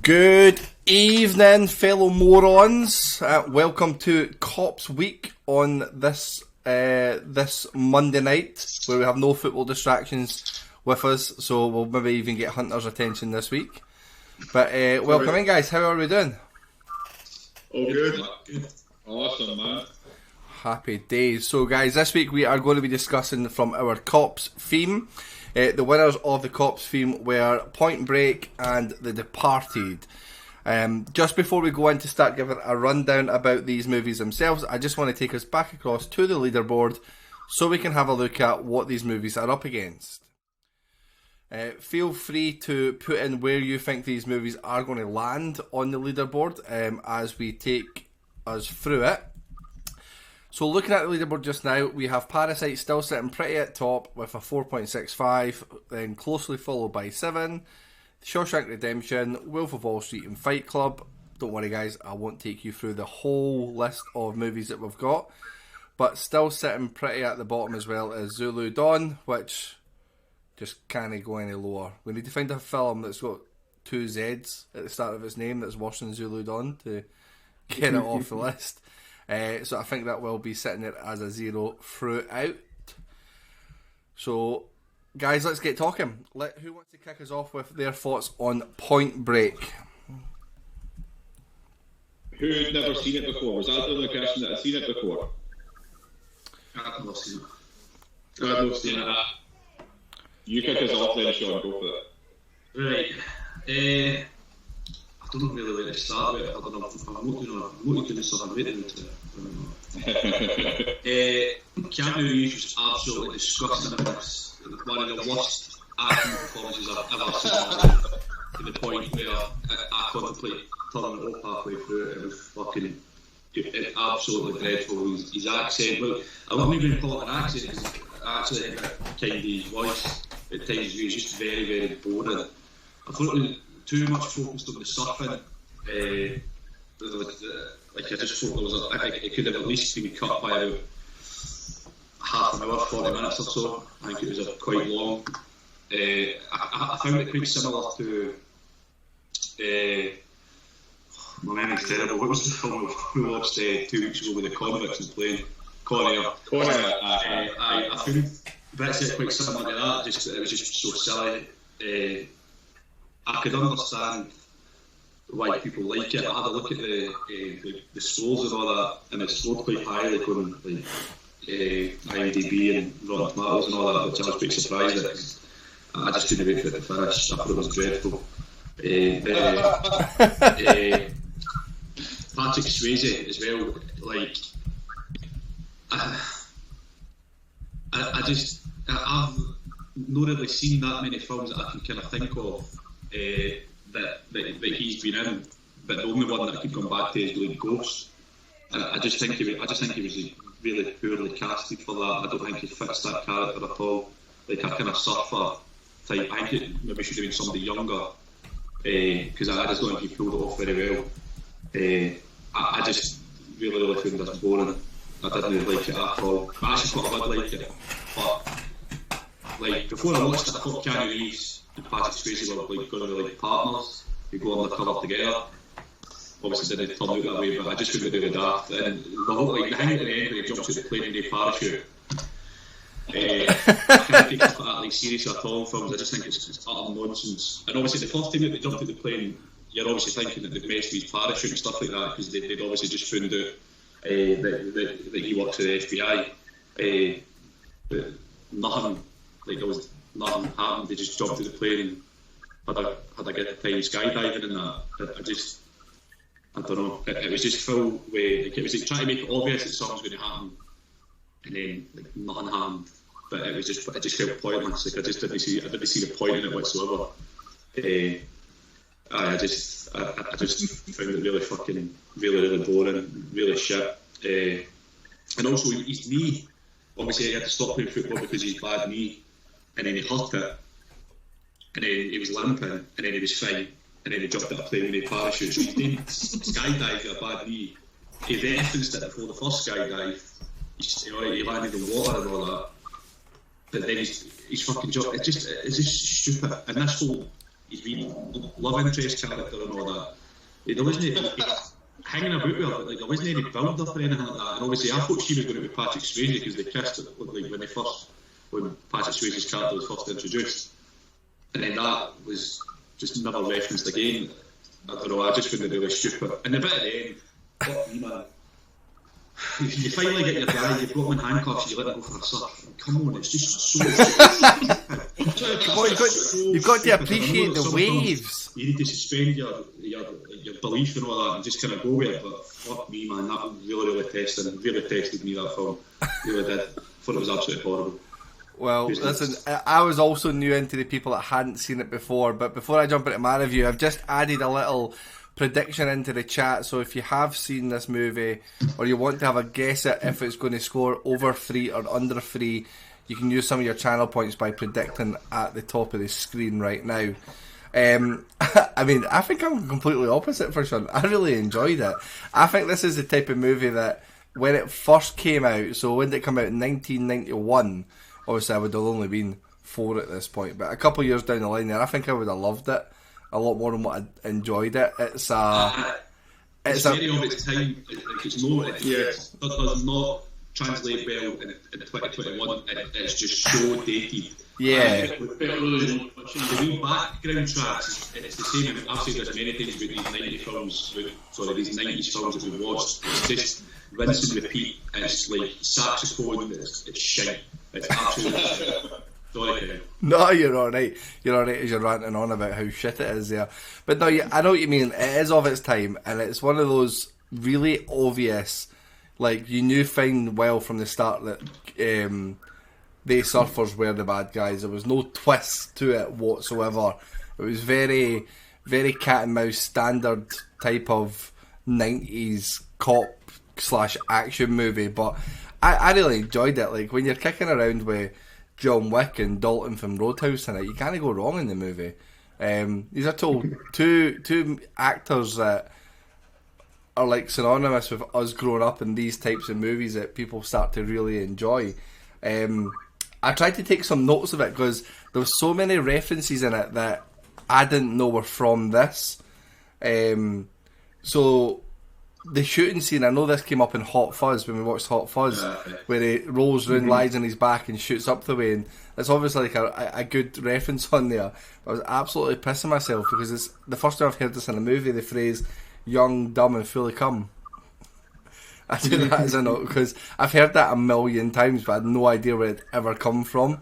Good evening, fellow morons. Welcome to Cops Week on this Monday night, where we have no football distractions with us, so we'll maybe even get Hunter's attention this week. But welcome in, guys. How are we doing? All good. Awesome, man. Happy days. So, guys, this week we are going to be discussing from our Cops theme. The winners of the Cops theme were Point Break and The Departed. Just before we go in to start giving a rundown about these movies themselves, I just want to take us back across to the leaderboard so we can have a look at what these movies are up against. Feel free to put in where you think these movies are going to land on the leaderboard as we take us through it. So looking at the leaderboard just now, we have Parasite still sitting pretty at top with a 4.65, then closely followed by Seven, Shawshank Redemption, Wolf of Wall Street and Fight Club. Don't worry guys, I won't take you through the whole list of movies that we've got, but still sitting pretty at the bottom as well as Zulu Dawn, which just can't go any lower. We need to find a film that's got two Z's at the start of its name that's worse than Zulu Dawn to get it off the list. So I think that will be sitting there as a 0 throughout. So, guys, let's get talking. Who wants to kick us off with their thoughts on Point Break? Who's never seen it before? Was that the only person that had seen it before? I've not seen it. I've not seen it. You kick us off then, Sean. Go for Right. it. I don't know really where to start with it. I don't know. I'm looking to do something rating to it. Keanu Reeves was absolutely disgusting in this. One of the worst acting performances I've ever seen in my life. To the point where I contemplate turning it off halfway through it. It was fucking absolutely dreadful. His accent, well, I wouldn't even call it an accent because actually kind of his voice at times he was just very, very boring. I thought it was too much focused on the surfing. Like I just thought it could have at least been cut by about half an hour, 40 minutes or so. I think it was quite long. I found it quite similar to my memory's terrible. What was the film we watched 2 weeks ago with the convicts and playing Con Air? I found bits of it quite similar to that. It was just so silly. I could understand why people like it. I had a look at the scores and all that, and it scored quite highly on like IMDb and Rotten Tomatoes and all that, which I was quite surprised at because I just couldn't wait for it to finish. I thought it was dreadful. Patrick Swayze as well. Like I've not really seen that many films that I can kind of think of. That he's been in, but the only one that I could come back to is really Ghost. And I just think he was really poorly casted for that. I don't think he fits that character at all. Like a kind of surfer type. I think it maybe should have been somebody younger because I just don't think he pulled it off very well. I just really found this boring. I didn't really like it at all. I actually quite did like it, but like before I watched it, I thought Keanu Reeves and Patrick Swayze were like going to be like partners who go on the cover together. Obviously didn't turn out that way, but I just couldn't do the daft. And the whole the thing at the end where he jumps out the plane and they parachute. I can't take it that like seriously at all. Films, I just think it's utter nonsense. And obviously the first time that they jumped out the plane, you're obviously thinking that they've messed with his parachute and stuff like that because they'd obviously just found out that he works for the FBI. But nothing. Like there was nothing happened. They just jumped to the plane and had a good time skydiving and that. I don't know. It was just full way. Like, it was like trying to make it obvious that something was going to happen, and then like nothing happened. But it just felt pointless. Like I didn't see the point in it whatsoever. I just found it really boring, really shit. And also his knee. Obviously, he had to stop playing football because of his bad knee. And then he hurt it, and then he was limping, and then he was fine, and then he jumped out of the plane with a parachute. So he didn't skydive with a bad knee. He referenced it before the first skydive. He landed in water and all that. But then he's fucking jump. It's just stupid. And this whole his wee love interest character and all that. There wasn't hanging about with her, but like there wasn't any build up or anything like that. And obviously, I thought she was going to be Patrick Swayze because they kissed it like when Patrick Swayze's character was first introduced, and then that was just never referenced again. I don't know. I just found it really stupid. And the bit at the end, fuck me, man. You finally get your guy, you've got him in handcuffs, you let him go for a surf. Come on, it's just so. You've got to appreciate the waves. You need to suspend your belief and all that and just kind of go with it. But fuck me, man, that really tested me, that film. Really did. Thought it was absolutely horrible. Well, listen, I was also new into the people that hadn't seen it before, but before I jump into my review, I've just added a little prediction into the chat. So if you have seen this movie or you want to have a guess at if it's going to score over 3 or under 3, you can use some of your channel points by predicting at the top of the screen right now. I mean, I think I'm completely opposite for Sean. I really enjoyed it. I think this is the type of movie that when it first came out, so when did it come out in 1991, obviously I would have only been 4 at this point, but a couple of years down the line there, I think I would have loved it a lot more than what I enjoyed it. It's very of its time. It's does not translate well in 2021. It's just so dated. Yeah. The wee background tracks, it's the same. I've said this many times about these 90s films that we've watched. It's just rinse and repeat. It's like saxophone. It's shite. It's absolutely shit. No, you're alright. You're alright as you're ranting on about how shit it is there. But no, I know what you mean. It is of its time, and it's one of those really obvious, like, you knew fine well from the start that they surfers were the bad guys. There was no twist to it whatsoever. It was very, very cat and mouse standard type of 90s cop / action movie, but I really enjoyed it. Like, when you're kicking around with John Wick and Dalton from Roadhouse in it, you can't go wrong in the movie. These are two actors that are like synonymous with us growing up in these types of movies that people start to really enjoy. I tried to take some notes of it because there were so many references in it that I didn't know were from this. So the shooting scene, I know this came up in Hot Fuzz when we watched Hot Fuzz, where he rolls around, lies on his back and shoots up the way, and it's obviously like a good reference on there. But I was absolutely pissing myself because it's the first time I've heard this in a movie, the phrase young, dumb and fully cum. I do that as a note because I've heard that a million times but I had no idea where it ever come from.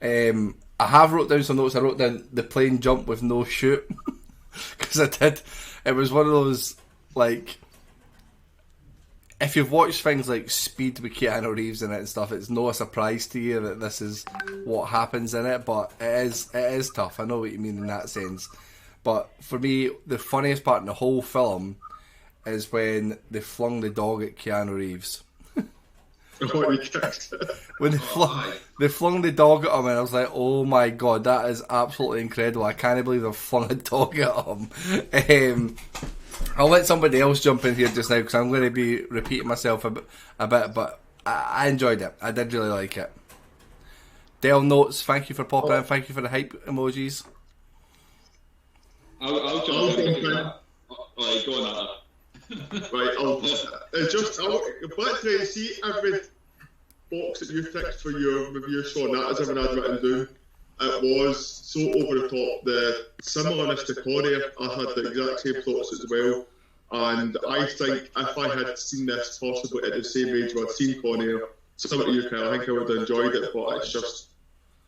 I have wrote down some notes. I wrote down the plane jump with no chute because I did. It was one of those, like, if you've watched things like Speed with Keanu Reeves in it and stuff, it's no surprise to you that this is what happens in it, but it is tough. I know what you mean in that sense. But for me, the funniest part in the whole film is when they flung the dog at Keanu Reeves. When they flung the dog at him, and I was like, oh my god, that is absolutely incredible. I can't believe they've flung a dog at him. I'll let somebody else jump in here just now because I'm going to be repeating myself a bit, but I enjoyed it. I did really like it. Dale Notes, thank you for popping in. Thank you for the hype emojis. I'll jump in. Alright, go on, Anna. Right, back to see every box that you ticked for your review, Sean, that is everything I'd written down. It was so over the top. The similarness to Connie, I had the exact same thoughts as well. And I think if I had seen this possibly at the same age where I'd seen Connie, similar to you, Kyle, I think I would have enjoyed it, but it's just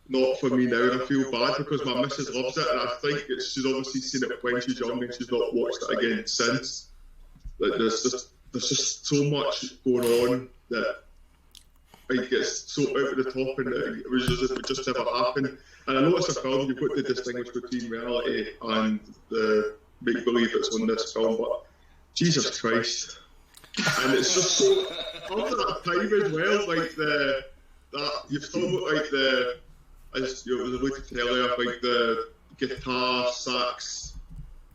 not for me now. And I feel bad because my missus loves it, and I think she's obviously seen it when she's young and she's not watched it again since. Like, there's just so much going on that it gets so over the top, and it was just if it just never happened. And I know it's a film, you've got to distinguish between reality and the make believe that's on this film, but Jesus Christ. And it's just so after that time as well, like that you've still got like as you was alluded to earlier, like the guitar, sax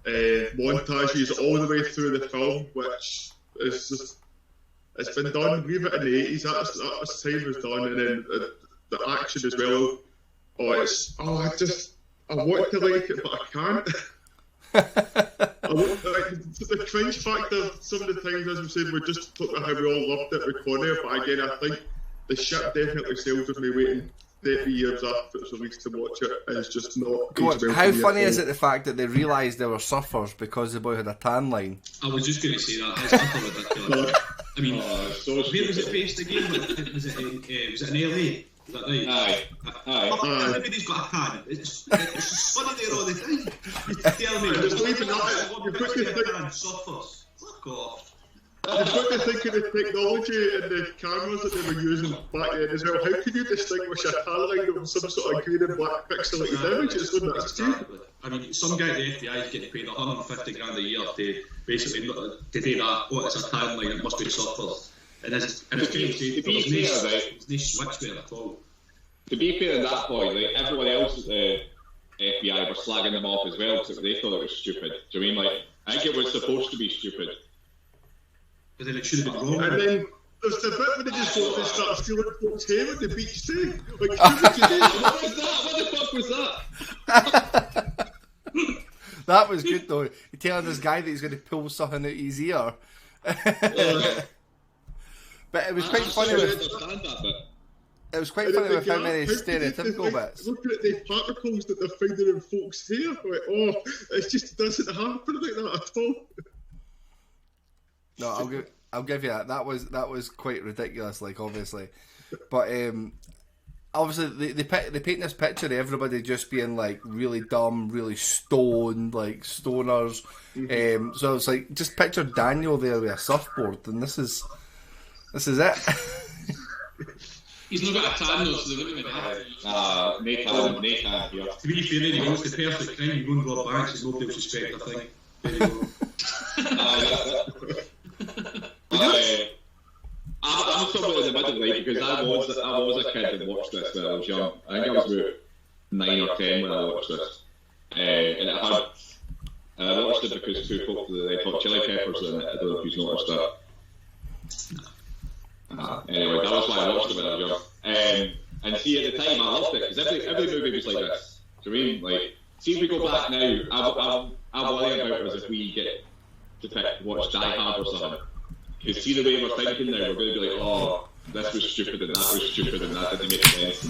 montages all the way through the film, which is just, it's been done. Leave it in the 80s. That time was done, and then the action as well. I I want to like it, but I can't. The cringe factor, some of the times, as we said, we just talked about how we all loved it with Connor, but again, I think the ship definitely sails with me waiting 30 years after it's released to watch it, and it's just not. How funny is it the fact that they realised they were surfers because the boy had a tan line? I was just going to say that. That's utterly ridiculous. I mean, where was it based again? Was it in LA? Is that right? Aye. Everybody's got a tan. It's funny there all the time. You tell me, Just leave it at what tan suffers. Fuck off. You've got to think of the technology and the cameras that they were using back then as well. How can you distinguish a tan line from some sort of green and black pixelated image? It's not that stupid. I mean, some guy at the FBI is getting paid 150 grand a year to basically to do that. Oh, it's a tan line, it must be surfers. And it's no switch there at all. To be fair at that point, like, everyone else at the FBI were slagging them off as well because they thought it was stupid. Do you mean, like, I think it was supposed to be stupid. But then it should have been wrong. And then there's the bit where they just go and start stealing folks' hair at the beach too. Like, what was that? What the fuck was that? That was good though. You're telling this guy that he's going to pull something out his ear. But it was quite funny. It was quite funny with how many stereotypical bits. Looking at the particles that they're finding in folks' hair, like, it just doesn't happen like that at all. No, I'll give you that. That was quite ridiculous, like, obviously. But obviously they paint this picture of everybody just being like really dumb, really stoned, like stoners. Mm-hmm. So it's like, just picture Daniel there with a surfboard, and this is it. He's not got a tan though, so they wouldn't have Nathan here. To be fair, he goes to perfect crime. You go and rob banks and nobody will suspect a thing. There you go. I'm somewhere in the middle, right? Because I was a kid and watched this when I was young. I think I was about 9 or 10 when I watched this, and I watched it because two folk with the Red Hot Chili Peppers in it. I don't know if you've noticed that. Anyway, that was why I watched it when I was young. And see, at the time I loved it because every movie was like this. Do you mean, like, see if we go back now, I worry about us if we get to watch Die Hard or something. Because see the way we're thinking now, we're going to be like, oh, this was stupid and that was stupid and that didn't make sense.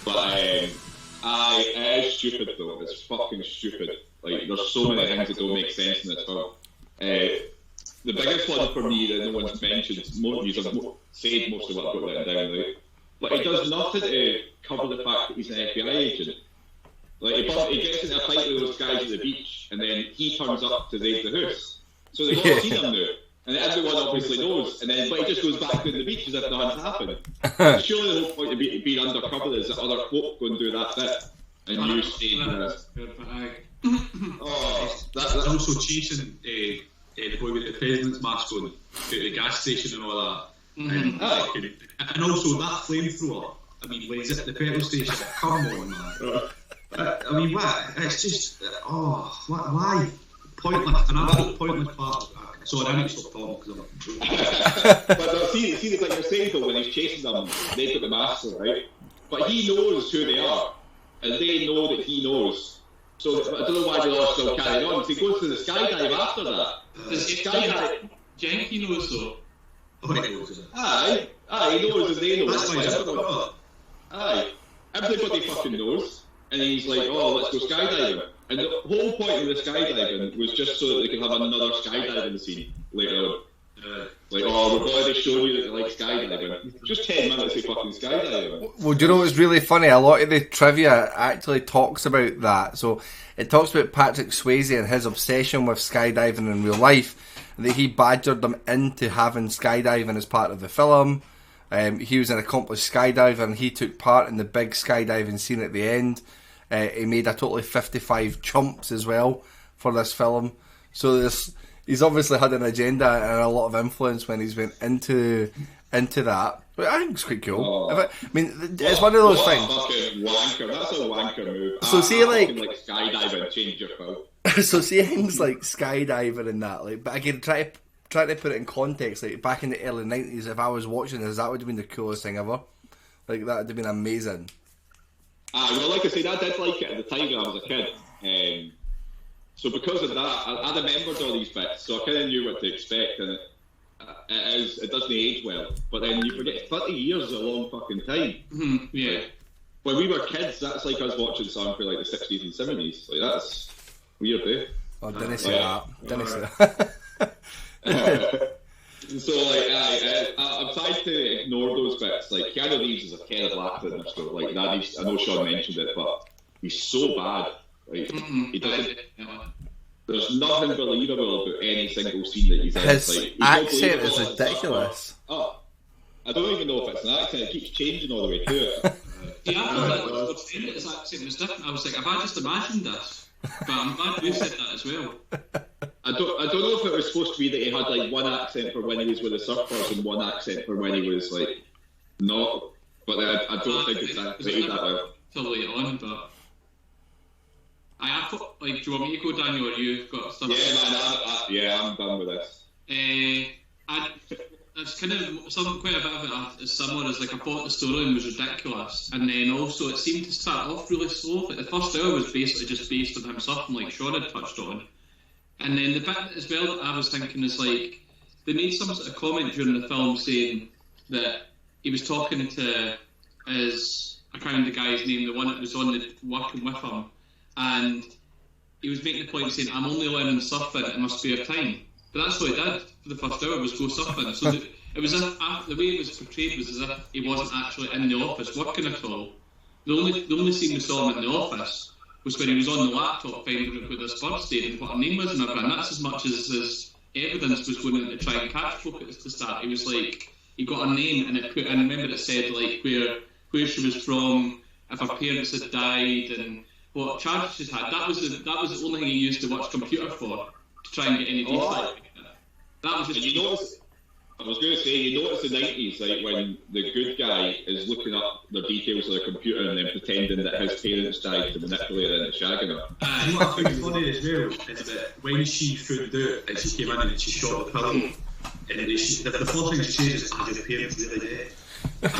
But it is stupid though. It's fucking stupid. Like, there's so many things that don't make sense in this film. The biggest one for me that no one's mentioned, most of you have said most of what I've got written down, right? But he does nothing to cover the fact that he's an FBI agent. Like, he gets into a fight with those guys at the beach, and then he turns up to raid the house. So they've all seen him now. And everyone obviously knows, but he just goes back to the beach as if nothing's happened. Surely the whole point of being undercover is that other folk go and do that bit, and you stay in this. That's also chasing the boy with the president's mask on to the gas station and all that. Mm-hmm. And also that flamethrower. I mean, when he's at the petrol station, come on, man. I mean, what? It's just, why? Pointless, an absolute pointless part. Sorry, I need to stop talking because But see the thing you're saying though, when he's chasing them, they've got the masks on, right? But he knows who they are, and they know that he knows. So I don't know why they all still carrying on. So he goes to the skydive after that. The skydive. Genki knows though. Oh, he knows. Aye, he knows and they know. That's why he's aye, everybody fucking knows. And he's like, oh, let's go skydiving. And the whole point of the skydiving was just so that they could have another skydiving scene later on. Like, oh, we've already shown you that they like skydiving. Just 10 minutes of fucking skydiving. Well, do you know what's really funny? A lot of the trivia actually talks about that. So it talks about Patrick Swayze and his obsession with skydiving in real life, and that he badgered them into having skydiving as part of the film. He was an accomplished skydiver and he took part in the big skydiving scene at the end. He made a total of 55 jumps as well for this film. So he's obviously had an agenda and a lot of influence when he's went into that. But I think it's quite cool. It's one of those things. Fucking wanker. That's a wanker move. So see, like skydiving, change your film. So see things like skydiving and that, like, but again, try to put it in context. Like, back in the early 90s, if I was watching this, that would have been the coolest thing ever. Like, that would have been amazing. Well, like I said, I did like it at the time when I was a kid. So because of that, I remembered all these bits, so I kind of knew what to expect, and it doesn't age well. But then you forget 30 years is a long fucking time. Mm-hmm. Yeah. When we were kids, that's like us watching something for like the 60s and 70s. Like, that's weird, eh? Oh, didn't say that. Didn't say that. So, like, I'm trying to ignore those bits. Like, Keanu Reeves is a terrible actor in this show. Like, that I know Sean mentioned it, but he's so bad. Like, he doesn't. There's nothing believable about any single scene that he's in. His like, accent is ridiculous. Oh, I don't even know if it's an accent. It keeps changing all the way through it. Yeah, I thought that was his accent was different. I was like, have I just imagined this? But I'm glad you said that as well. I don't know if it was supposed to be that he had like one accent for when he was with the surfers and one accent for when he was like not. But I don't think it's activated that well. Till later on, but I thought, like, do you want me to go, Daniel, or you've got stuff? Yeah, I'm done with this. It's kind of quite a bit of it is similar. As like, I thought the storyline was ridiculous, and then also it seemed to start off really slow. Like, the first hour was basically just based on him suffering, like Sean had touched on. And then the bit as well that I was thinking is like, they made some sort of comment during the film saying that he was talking to his, I can't remember the guy's name, the one that was on the working with him, and he was making the point saying, I'm only learning surfing in my spare time. But that's what he did for the first hour, was go surfing. So it was as if, the way it was portrayed was as if he wasn't actually in the office working at all. The only scene we saw him in the office was when he was on the laptop finding out what this bird stayed and what her name was and everything. That's as much as his evidence was going in to try and catch folk at the start. He was like, he got her name and I remember it said like where she was from, if her parents had died and what charges she's had. That was the only thing he used to watch computer for, to try and get any detail. That was just. I was going to say, you notice the 90s, like when the good guy is looking up the details of the computer and then pretending that his parents died to manipulate it into shagging her. And what I think is funny as well is that when she found out and she came in and she shot the pillow, and the first thing she says is, "Are your parents really dead?" Like,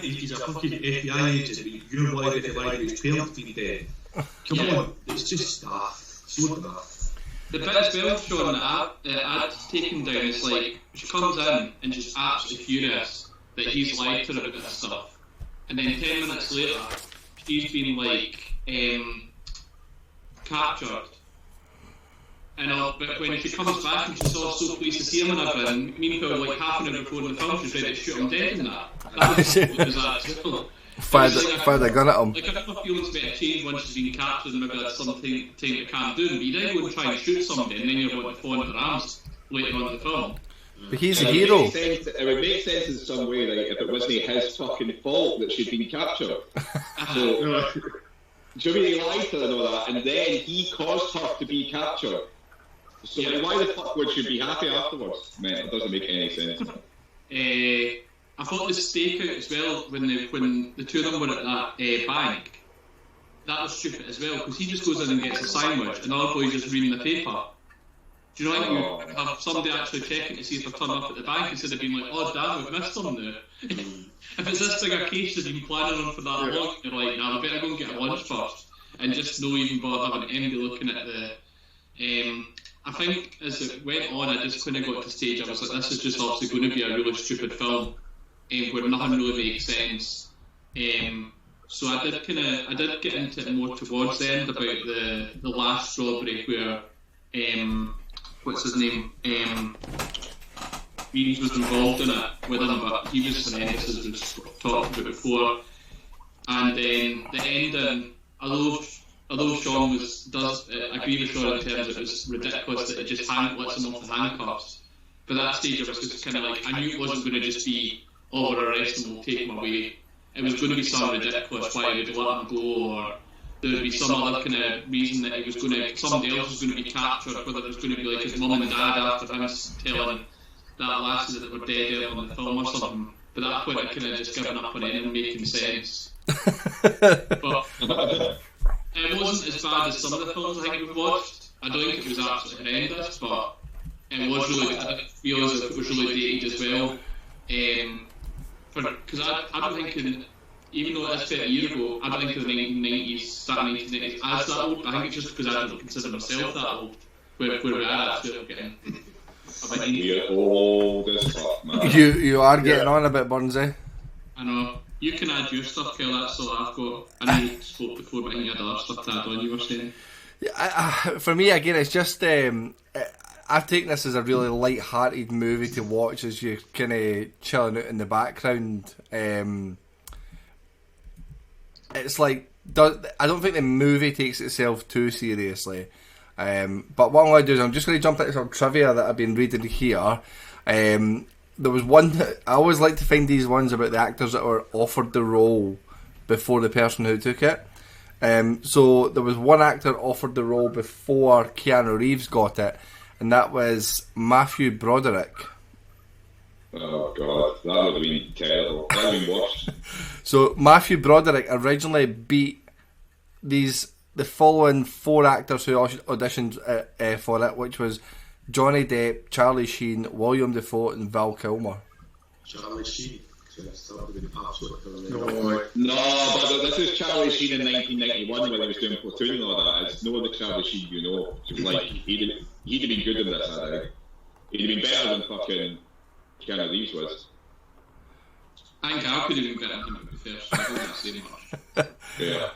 he's a fucking FBI agent, but you're worried if his parents been dead. Come on, it's just so daft. The bit as well, Sean, that I'd taken down is like, she comes in and she's absolutely furious that he's lied to her about this stuff. And then 10 minutes later, she's been like, captured. But when she comes back and she's all so pleased to see him and everything, meanwhile, like half an hour before the film, she's ready to shoot him dead and that. That was that. Fired a gun at him. Like, I never feel it's better change once she's been captured and maybe that's something to calm down, but you then go and try and shoot somebody and then you're going to fall into their arms later on in the film. But he's a hero. It would make sense in some way, like, if it wasn't his fucking fault that she'd been captured. So, Jimmy lied to her and all that, and then he caused her to be captured. So why the fuck would she be happy afterwards? Man, it doesn't make any sense. I thought the stakeout as well, when the two of them were at that bank, that was stupid as well, because he just goes in and gets a sandwich and the other boy's just reading the paper. Do you know, like, you have somebody actually checking to see if they're turning up at the bank instead of being like, oh damn, we've missed them now. If it's this big a case they've been planning on for that long, you're like, nah, we better go and get a lunch first, and just no even bother having anybody looking at the... I think as it went on, I just kind of got to the stage, I was like, this is just obviously going to be a really stupid film. Where nothing really makes sense. So I did get into it more towards the end about the last strawberry where what's his name? Reeves was involved in it with him, but he was horrendous as we've talked about before. And then the ending, although Sean does agree with Sean in terms of it was ridiculous that it just lets him off the handcuffs. But that stage I was just kind of like, I knew it wasn't going to just be, oh, we're arresting, we'll take him away. It was going to be something ridiculous, why they'd let him go, or there would be some other kind of reason that he was going to, somebody else was going to be captured, whether it was going to be like his mum and dad after him telling that lassie that they were dead early in the film or something. But at that point, I kind of just given up on it and making sense. But it wasn't as bad as some of the films I think we've watched. I don't think it was absolutely horrendous, but it was really, I feel as if it was really dated as well. Because I don't think even though it is 30 years ago, I don't think of the 1990s, start 1990s as that old. I think it's just because I don't consider myself that old. Where we are, that's where I'm getting. We're old as fuck, man. You are getting on a bit, Burnsy. I know. You can add your stuff, Kel, that's all I've got. I know you spoke before, but I think you had other stuff to add on, you were saying. Yeah, for me, again, it's just... I've taken this as a really light-hearted movie to watch as you're kind of chilling out in the background. It's like... I don't think the movie takes itself too seriously. But what I'm going to do is I'm just going to jump into some trivia that I've been reading here. There was one... I always like to find these ones about the actors that were offered the role before the person who took it. So there was one actor offered the role before Keanu Reeves got it, and that was Matthew Broderick. Oh god, that would have been terrible. That would have been worse. So Matthew Broderick originally beat the following 4 actors who auditioned for it, which was Johnny Depp, Charlie Sheen, William Dafoe, and Val Kilmer. Charlie Sheen. That would have been absolutely No, but this is Charlie Sheen in 1991 when he was doing Platoon and all that. It's no the Charlie Sheen you know. It's like he'd have been good in this, I think. He'd have been better than fucking Keanu Reeves was. I think I could have been better than him, to be fair, so I don't want to say much. Yeah.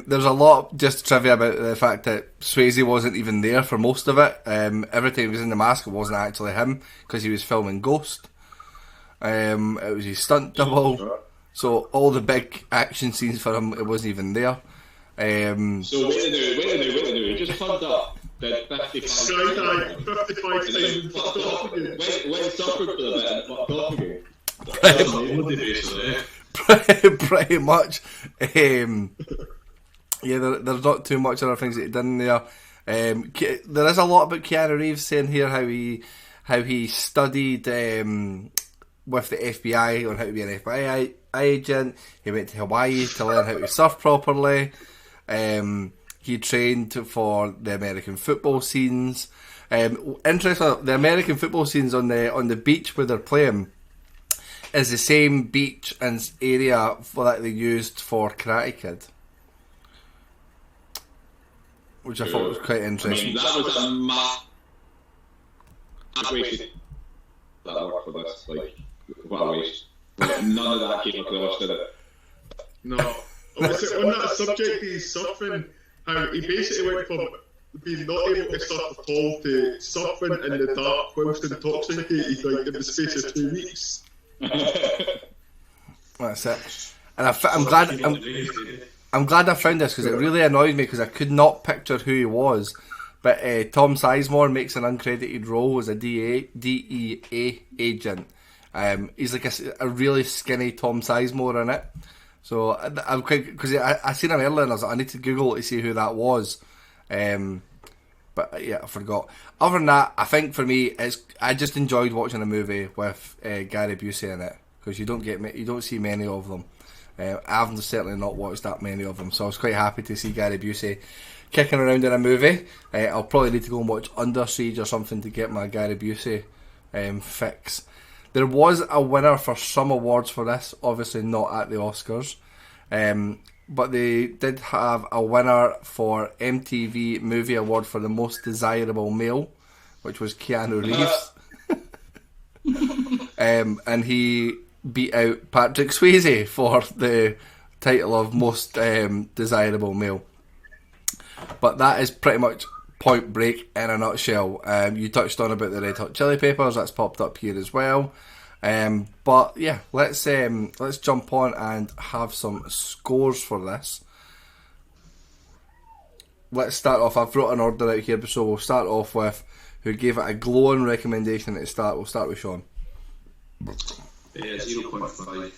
There's a lot just trivia about the fact that Swayze wasn't even there for most of it. Every time he was in the mask, it wasn't actually him because he was filming Ghost. It was his stunt double. So all the big action scenes for him, it wasn't even there. So wait a minute. He just fucked up. Did 55 Skydive 55 times and fucked off again. Went suffered for a bit and fucked off again. Pretty much. Yeah, there's not too much other things that he done there. There is a lot about Keanu Reeves saying here how he studied with the FBI on how to be an FBI agent. He went to Hawaii to learn how to surf properly. He trained for the American football scenes. Interesting, the American football scenes on the beach where they're playing is the same beach and area that they used for Karate Kid, which I thought was quite interesting. I mean, that was a wasted that work for this. Like, what a waste. Like, none of that came across, did it? No. Obviously, on that subject, he's surfing, how he basically went from being not able to surf at all to surfing in the dark whilst intoxicated, like in the space of 2 weeks. That's it. And I'm glad I found this because it really annoyed me because I could not picture who he was. But Tom Sizemore makes an uncredited role as a DEA agent. He's like a really skinny Tom Sizemore in it. So I'm quite, because I seen him earlier and I was like, I need to Google to see who that was. But yeah, I forgot. Other than that, I think for me, I just enjoyed watching a movie with Gary Busey in it because you don't see many of them. I've certainly not watched that many of them, so I was quite happy to see Gary Busey kicking around in a movie. I'll probably need to go and watch Under Siege or something to get my Gary Busey fix. There was a winner for some awards for this, obviously not at the Oscars, but they did have a winner for MTV Movie Award for the Most Desirable Male, which was Keanu Reeves. And he beat out Patrick Swayze for the title of Most Desirable Male. But that is pretty much Point Break in a nutshell. You touched on about the Red Hot Chili Peppers, that's popped up here as well. But yeah, let's jump on and have some scores for this. Let's start off. I've wrote an order out here, so we'll start off with who gave it a glowing recommendation at the start. We'll start with Sean. 0.5.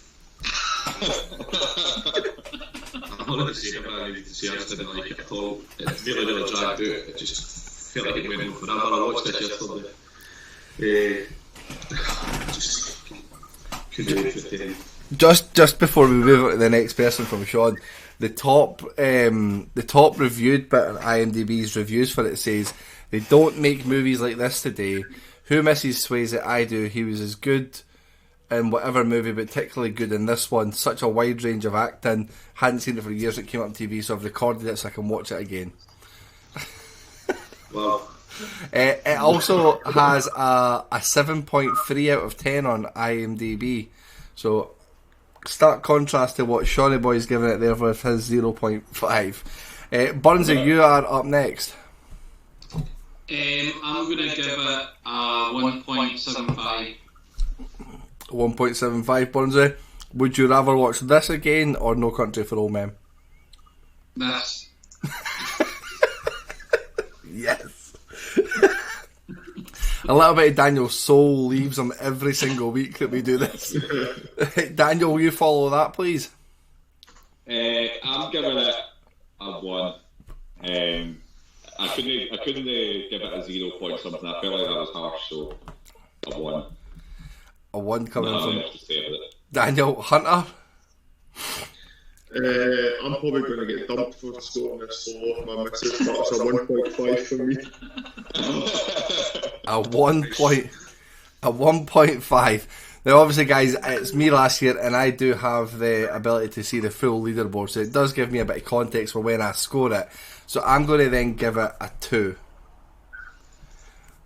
I'm not going to say about it, to say I just didn't like it at all. It really dragged out. It just felt like it went on forever. I watched it yesterday. Just couldn't wait for it. Just before we move on to the next person from Sean, the top reviewed bit on IMDb's reviews for it says they don't make movies like this today. Who misses Swayze? I do. He was as good in whatever movie, but particularly good in this one. Such a wide range of acting. Hadn't seen it for years. It came up on TV, so I've recorded it so I can watch it again. Wow. It also has a 7.3 out of 10 on IMDb. So, stark contrast to what Shawnee Boy's giving it there with his 0.5. Burnsy, you are up next. I'm going to give it a 1.75. 1.75, Burnsy. Would you rather watch this again or No Country for Old Men? This. Yes. A little bit of Daniel's soul leaves him every single week that we do this. Daniel, will you follow that, please? I'm giving it a 1. I couldn't give it a 0 point something. I felt like that was harsh, so a 1. A 1 coming Nothing from else to say about it. Daniel. Hunter? I'm probably going to get dumped for scoring this solo off my missus, but it's a 1.5 for me. A 1.5. Now, obviously, guys, it's me last year, and I do have the ability to see the full leaderboard, so it does give me a bit of context for when I score it. So I'm going to then give it a 2.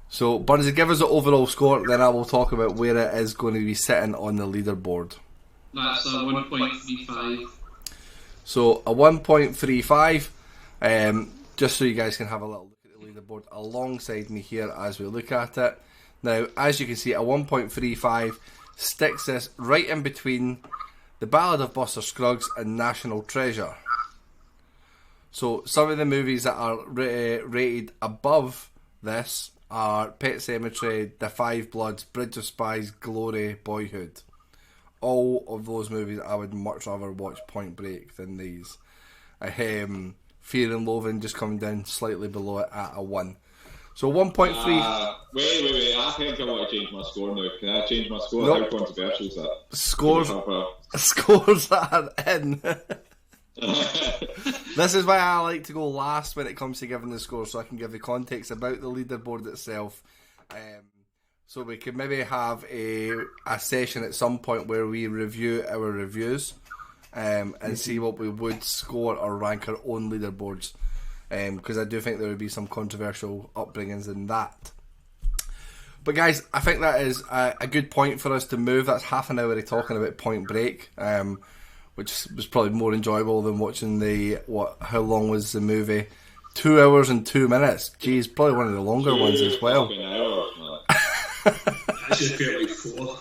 So, Burnsy, give us the overall score, then I will talk about where it is going to be sitting on the leaderboard. That's a 1.35. So, a 1.35, just so you guys can have a little look at the leaderboard alongside me here as we look at it. Now, as you can see, a 1.35 sticks this right in between The Ballad of Buster Scruggs and National Treasure. So, some of the movies that are rated above this are Pet Sematary, The Five Bloods, Bridge of Spies, Glory, Boyhood. All of those movies I would much rather watch Point Break than these. Fear and Loathing just coming down slightly below it at a 1. So 1.3. Wait. I think I want to change my score now. Can I change my score? Nope. How controversial is that? Scores are in. This is why I like to go last when it comes to giving the score, so I can give the context about the leaderboard itself. So we could maybe have a session at some point where we review our reviews and see what we would score or rank our own leaderboards, because I do think there would be some controversial upbringings in that. But guys, I think that is a good point for us to move. That's half an hour of talking about Point Break, which was probably more enjoyable than watching how long was the movie? 2 hours and 2 minutes. Geez, probably one of the longer ones as well. I should feel like 4.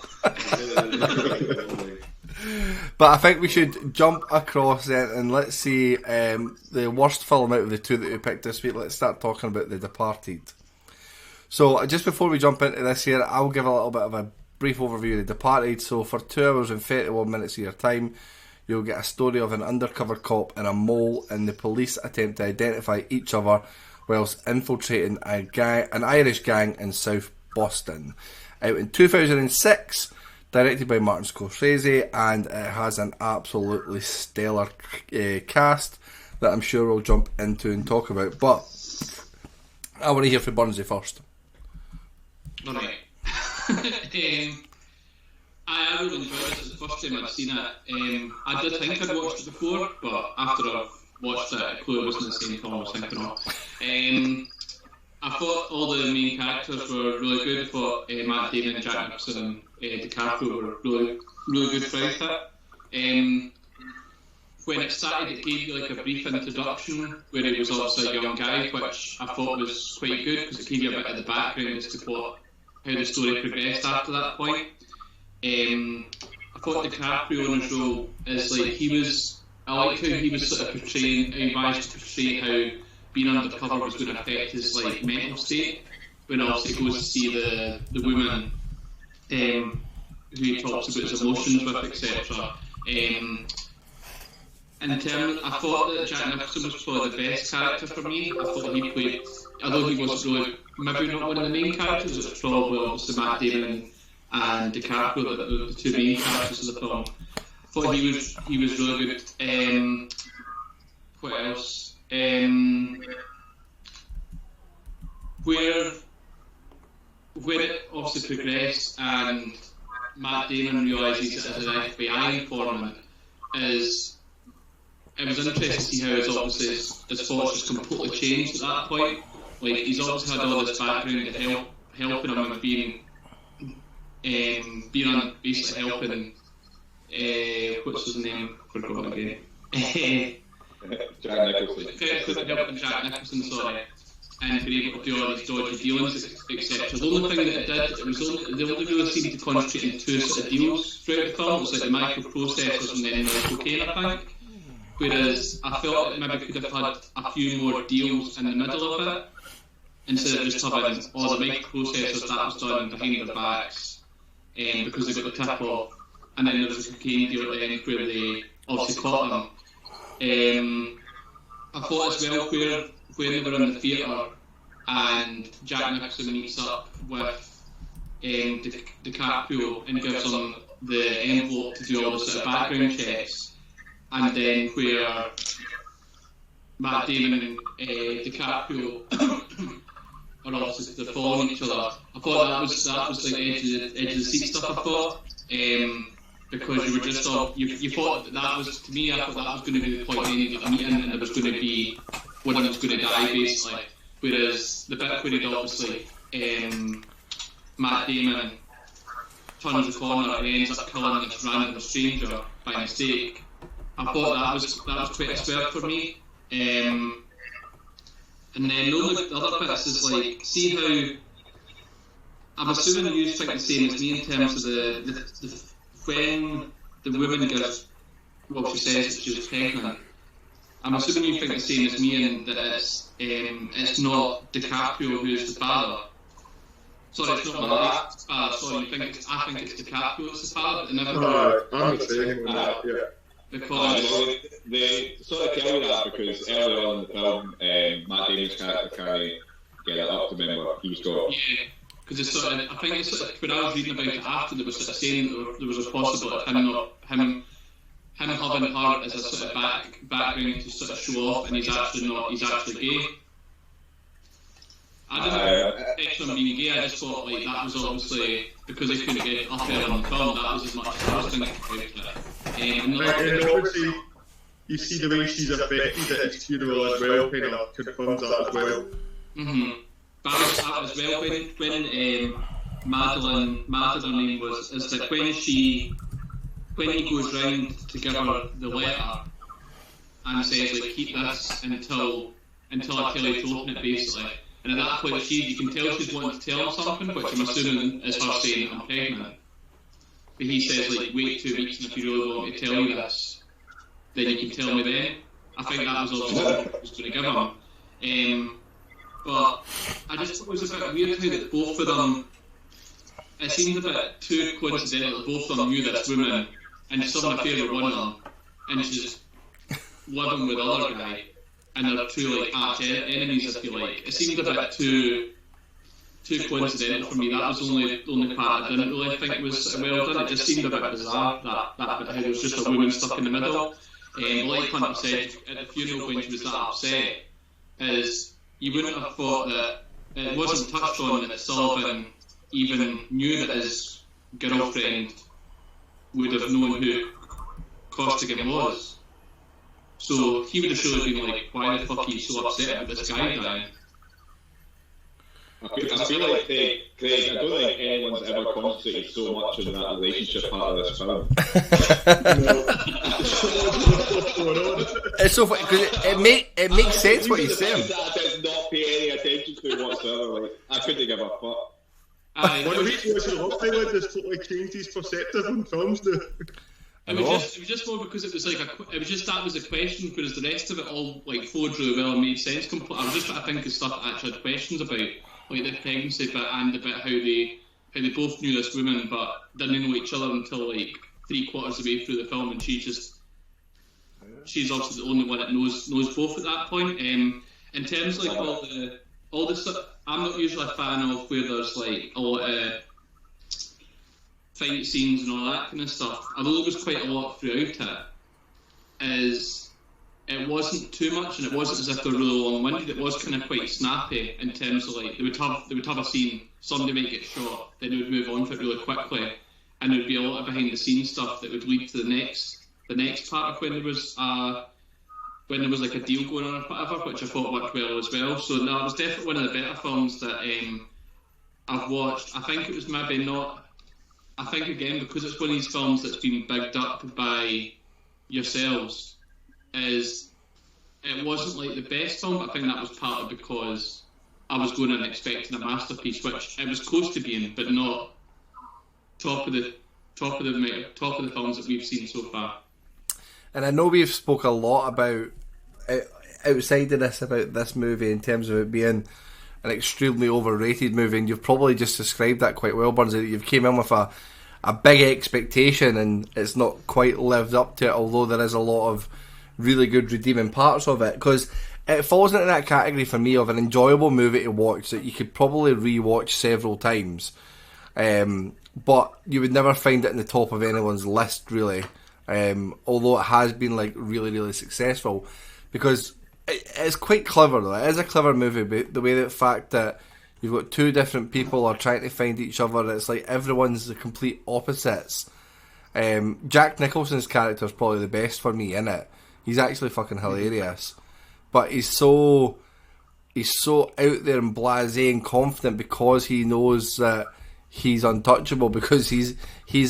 But I think we should jump across then and let's see the worst film out of the 2 that we picked this week. Let's start talking about The Departed. So just before we jump into this here, I'll give a little bit of a brief overview of The Departed. So for 2 hours and 31 minutes of your time, you'll get a story of an undercover cop and a mole, and the police attempt to identify each other whilst infiltrating an Irish gang in South Boston. Out in 2006, directed by Martin Scorsese, and it has an absolutely stellar cast that I'm sure we'll jump into and talk about. But I want to hear from Burnsy first. Alright. I really enjoyed it. It's the first time I'd seen it. I did think I'd watched it before, but after I've watched it, it clearly wasn't the same film I was thinking of. I thought all the main characters were really good. I thought Matt Damon, Jack Nicholson and DiCaprio were really good throughout it. When it started, it gave you like a brief introduction where he was obviously a young guy, which I thought was quite good because it gave you a bit of the background as to how the story progressed after that point. I thought DiCaprio in his role is like I liked how he was sort of portraying, how he managed to portray how being undercover was going to affect his like mental state when obviously he goes to see the woman who he talks about his emotions with, etc. I thought that Jack Nicholson was probably the best character for me. I thought he played, although he wasn't really, maybe not one of the main characters, it was probably obviously Matt Damon and DiCaprio, the 2 main characters of the film. I thought he was really good. What else? Where it obviously progressed and Matt Damon realises as an FBI informant is it was interesting to see how his thoughts just completely changed at that point. Like, he's obviously had all this background to helping him and being on basically helping what's his name? Forgot again. Jack Nicholson. Helping Jack Nicholson, sorry. And being able to do all these dodgy dealings, etc. The only thing that it did, they only really seemed to concentrate on two sort of deals throughout the film. It was like the microprocessors and then the cocaine, I think. Whereas I felt it maybe could have had a few more deals in the middle of it, instead of just having all the microprocessors that was done behind their backs, because they got the tip off, and then there was a cocaine deal at the end where they obviously caught them. I thought as well where they were in the theatre and Jack Nicholson meets up with DiCaprio and gives him the envelope to do all the sort of background checks, and then where Matt Damon and DiCaprio are obviously they're following each other. I thought that was like edge of the seat stuff. I thought because you were just you thought that was, to me, I thought that was going to be the point of the meeting, and there was going to be one of them was going to die basically. Whereas the bit where he'd obviously Matt Damon turns the corner and ends up killing this random stranger by mistake, I thought that was quite a swerve for me. And then the other bits is like, see how I'm assuming you think the same as me in terms of the when the woman gives, well, she says that she was pregnant. I'm assuming you think the same as me, and that it's not DiCaprio who's the father. Sorry, it's not Matt's father. Sorry, I think it's DiCaprio who's the father. I'm the same with that, yeah. Because they sort of tell you that because earlier on in the film, Matt Damon's character can't get it up to remember he's got. Yeah, because it's sort of, I think it's sort of, when I was reading about it after, there was sort of saying that there was a possibility of him having her as a sort of background to sort of show off, and he's actually gay. I didn't expect him being gay. I just thought like that was obviously because he couldn't get up there on the film. That was as much as I was thinking about it. And obviously, you see the way she's affected at his funeral as well, kind of confirms that as well. But as well, when Madeline name was, is that when he goes round to give her the letter and says like, keep this until I tell you to open it, basically. And at that point, you can tell she's wanting to tell him something, which I'm assuming is her saying I'm pregnant. But he says like, wait 2 weeks, and if you really want me to tell you this, then you can tell me then. I think that was also what I was going to give him. But I just thought it was a bit weird how that both of them, it seemed a bit too coincidental that both of them knew this woman and saw an affair with one of them, and she's living with the other guy, and they're two like arch enemies, I feel like. It seemed a bit too coincidental for me. That was the only part I didn't really think was well done. It just seemed a bit bizarre, that bit how there was just a woman stuck in the middle. Like Hunter said at the funeral when she was that upset, is you wouldn't have thought that it wasn't touched on that Sullivan even knew that his girlfriend would have known who Costigan was. So he would have surely been like, why the fuck are you so upset about this guy dying? I feel like, Craig, I don't think anyone's ever concentrated so much on that relationship part of this film. It's so funny because it makes sense what he's saying. I did not pay any attention to whatsoever. Like, I couldn't give a fuck. What a week was the lockdown just totally changed his perspective on films now. It was just more because it was like that was a question, whereas the rest of it all like flowed really well and made sense. I was just trying to think of stuff that I actually had questions about, like the pregnancy bit and the bit how they both knew this woman but didn't know each other until like 3/4 of the way through the film, and she's obviously the only one that knows both at that point. In terms of like all the stuff, I'm not usually a fan of where there's like a lot of fight scenes and all that kind of stuff. Although there was quite a lot throughout it wasn't too much, and it wasn't as if they were really long-winded. It was kind of quite snappy in terms of like they would have a scene, somebody might get shot, then they would move on to it really quickly, and there'd be a lot of behind the scenes stuff that would lead to the next part of when there was like a deal going on or whatever, which I thought worked well as well. So no, it was definitely one of the better films that I've watched. I think it was maybe not. I think again because it's one of these films that's been bigged up by yourselves, is it wasn't like the best film. But I think that was partly because I was going in expecting a masterpiece, which it was close to being, but not top of the films that we've seen so far. And I know we've spoke a lot about outside of this about this movie in terms of it being an extremely overrated movie, and you've probably just described that quite well, Burns. That you've came in with a big expectation and it's not quite lived up to it, although there is a lot of really good redeeming parts of it, because it falls into that category for me of an enjoyable movie to watch that you could probably re-watch several times, but you would never find it in the top of anyone's list really, although it has been like really, really successful, because it's quite clever though. It is a clever movie, but the way that fact that you've got two different people are trying to find each other, it's like everyone's the complete opposites. Jack Nicholson's character is probably the best for me in it. He's actually fucking hilarious, but he's so out there and blasé and confident because he knows that he's untouchable, because he's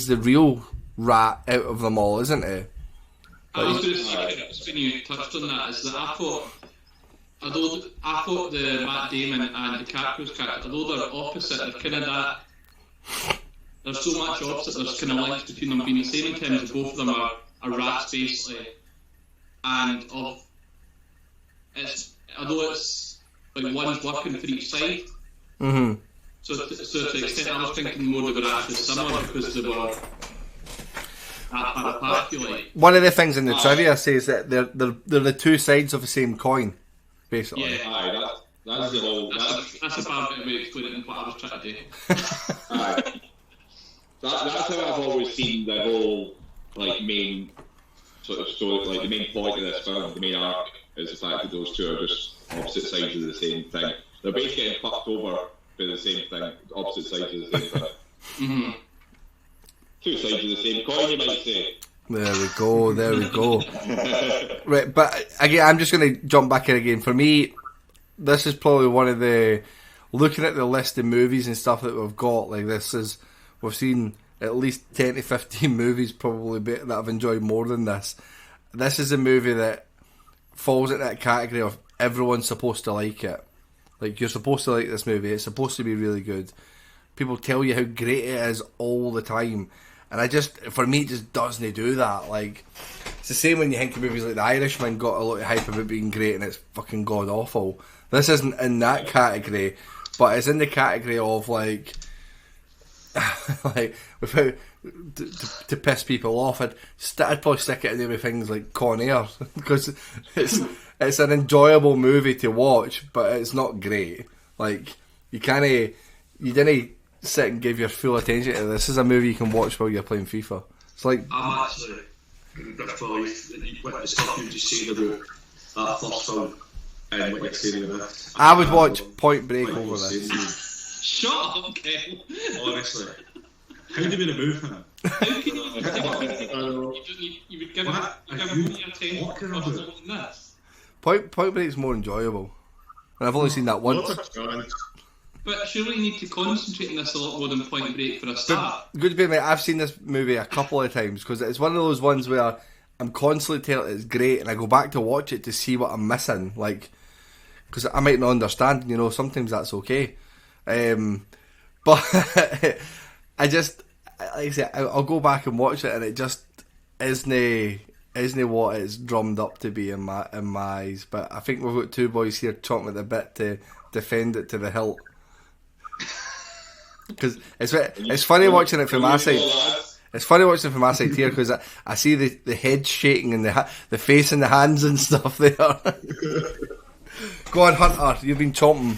the real rat out of them all, isn't he? I was going to say, when you touched on that, is that I thought the Matt Damon and DiCaprio's character, although they're opposite, they're kind of that. There's so much opposite. There's kind of links between them being the same in terms of both of them are rats basically, and although it's like one's working for each side. Mm-hmm. So to the extent I was thinking more they were actually similar because they were. One of the things in the trivia says that they're the two sides of the same coin, basically. Yeah, aye, that's the whole. That's a bad way to explain it than what I was trying to do. Aye. That's how I've always seen the whole like main sort of story, like the main point of this film, the main arc, is the fact that those two are just opposite sides of the same thing. They're basically getting fucked over by the same thing, opposite sides of the same thing. Mm-hmm. Two sides of the same coin, you might say. There we go. Right, but again, I'm just going to jump back in again. For me, this is probably one of the, looking at the list of movies and stuff that we've got, like this is, we've seen at least 10 to 15 movies probably that I've enjoyed more than this. This is a movie that falls into that category of everyone's supposed to like it. Like, you're supposed to like this movie, it's supposed to be really good. People tell you how great it is all the time. And for me, it just doesn't do that. Like, it's the same when you think of movies like The Irishman got a lot of hype about being great and it's fucking god awful. This isn't in that category, but it's in the category of like, like without to piss people off, I'd probably stick it in there with things like Con Air because it's an enjoyable movie to watch, but it's not great. Like you didn't sit and give your full attention to this. This is a movie you can watch while you're playing FIFA. It's like I'm actually with the stuff you just said about that first film and what you're saying about it. I would watch Point Break over this. Shut up, Kel. Honestly, how do we remove him? How can you would give him more attention than this? Point Break's more enjoyable, and I've only seen that once. But surely you need to concentrate on this a lot more than Point Break for a start. Good to be, mate. I've seen this movie a couple of times because it's one of those ones where I'm constantly telling it's great, and I go back to watch it to see what I'm missing. Like, because I might not understand. You know, sometimes that's okay. But I just, like I say, I'll go back and watch it, and it just isn't what it's drummed up to be in my eyes. But I think we've got two boys here chomping at the bit to defend it to the hilt. Because it's funny watching it from my side. It's funny watching it from my side here because I see the head shaking and the face and the hands and stuff there. Go on, Hunter. You've been chomping.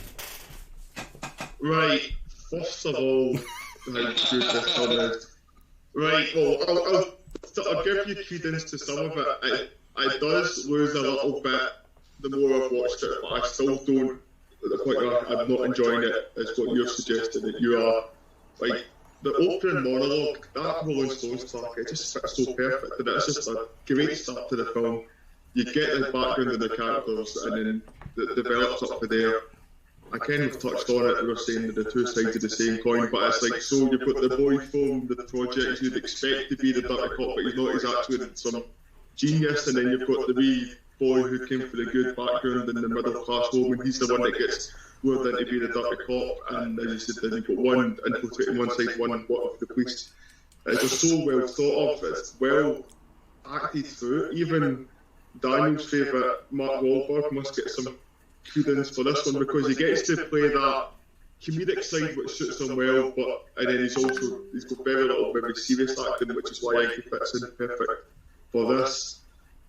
Right. First of all, how good this film is. Right. Well, I'll give you credence to some of it. It does lose a little bit the more I've watched it, but I still don't. At the point where I'm not enjoying it, is what you're suggesting that you are. Like, the opening monologue, that Rolling Stones track, it just fits so perfect, and it's just a great start to the film. You get the background of the characters, and then it develops up to there. I kind of touched on it, we were saying that the two sides of the same coin, but it's like, so you've got the boy from the project you'd expect to be the dirty cop, but he's not, he's actually some genius, and then you've got the wee boy who came from the good background in the middle class home, and he's the one that gets lured in to be the dirty cop, and as you said, then you've got one infiltrating one side, one of the police. It's just so well thought of, it's well acted through. Even Daniel's favourite, Mark Wahlberg, must get some kudos for this one, because he gets to play that comedic side which suits him well, and then he's got very little very serious acting, which is why I think he fits in perfect for this.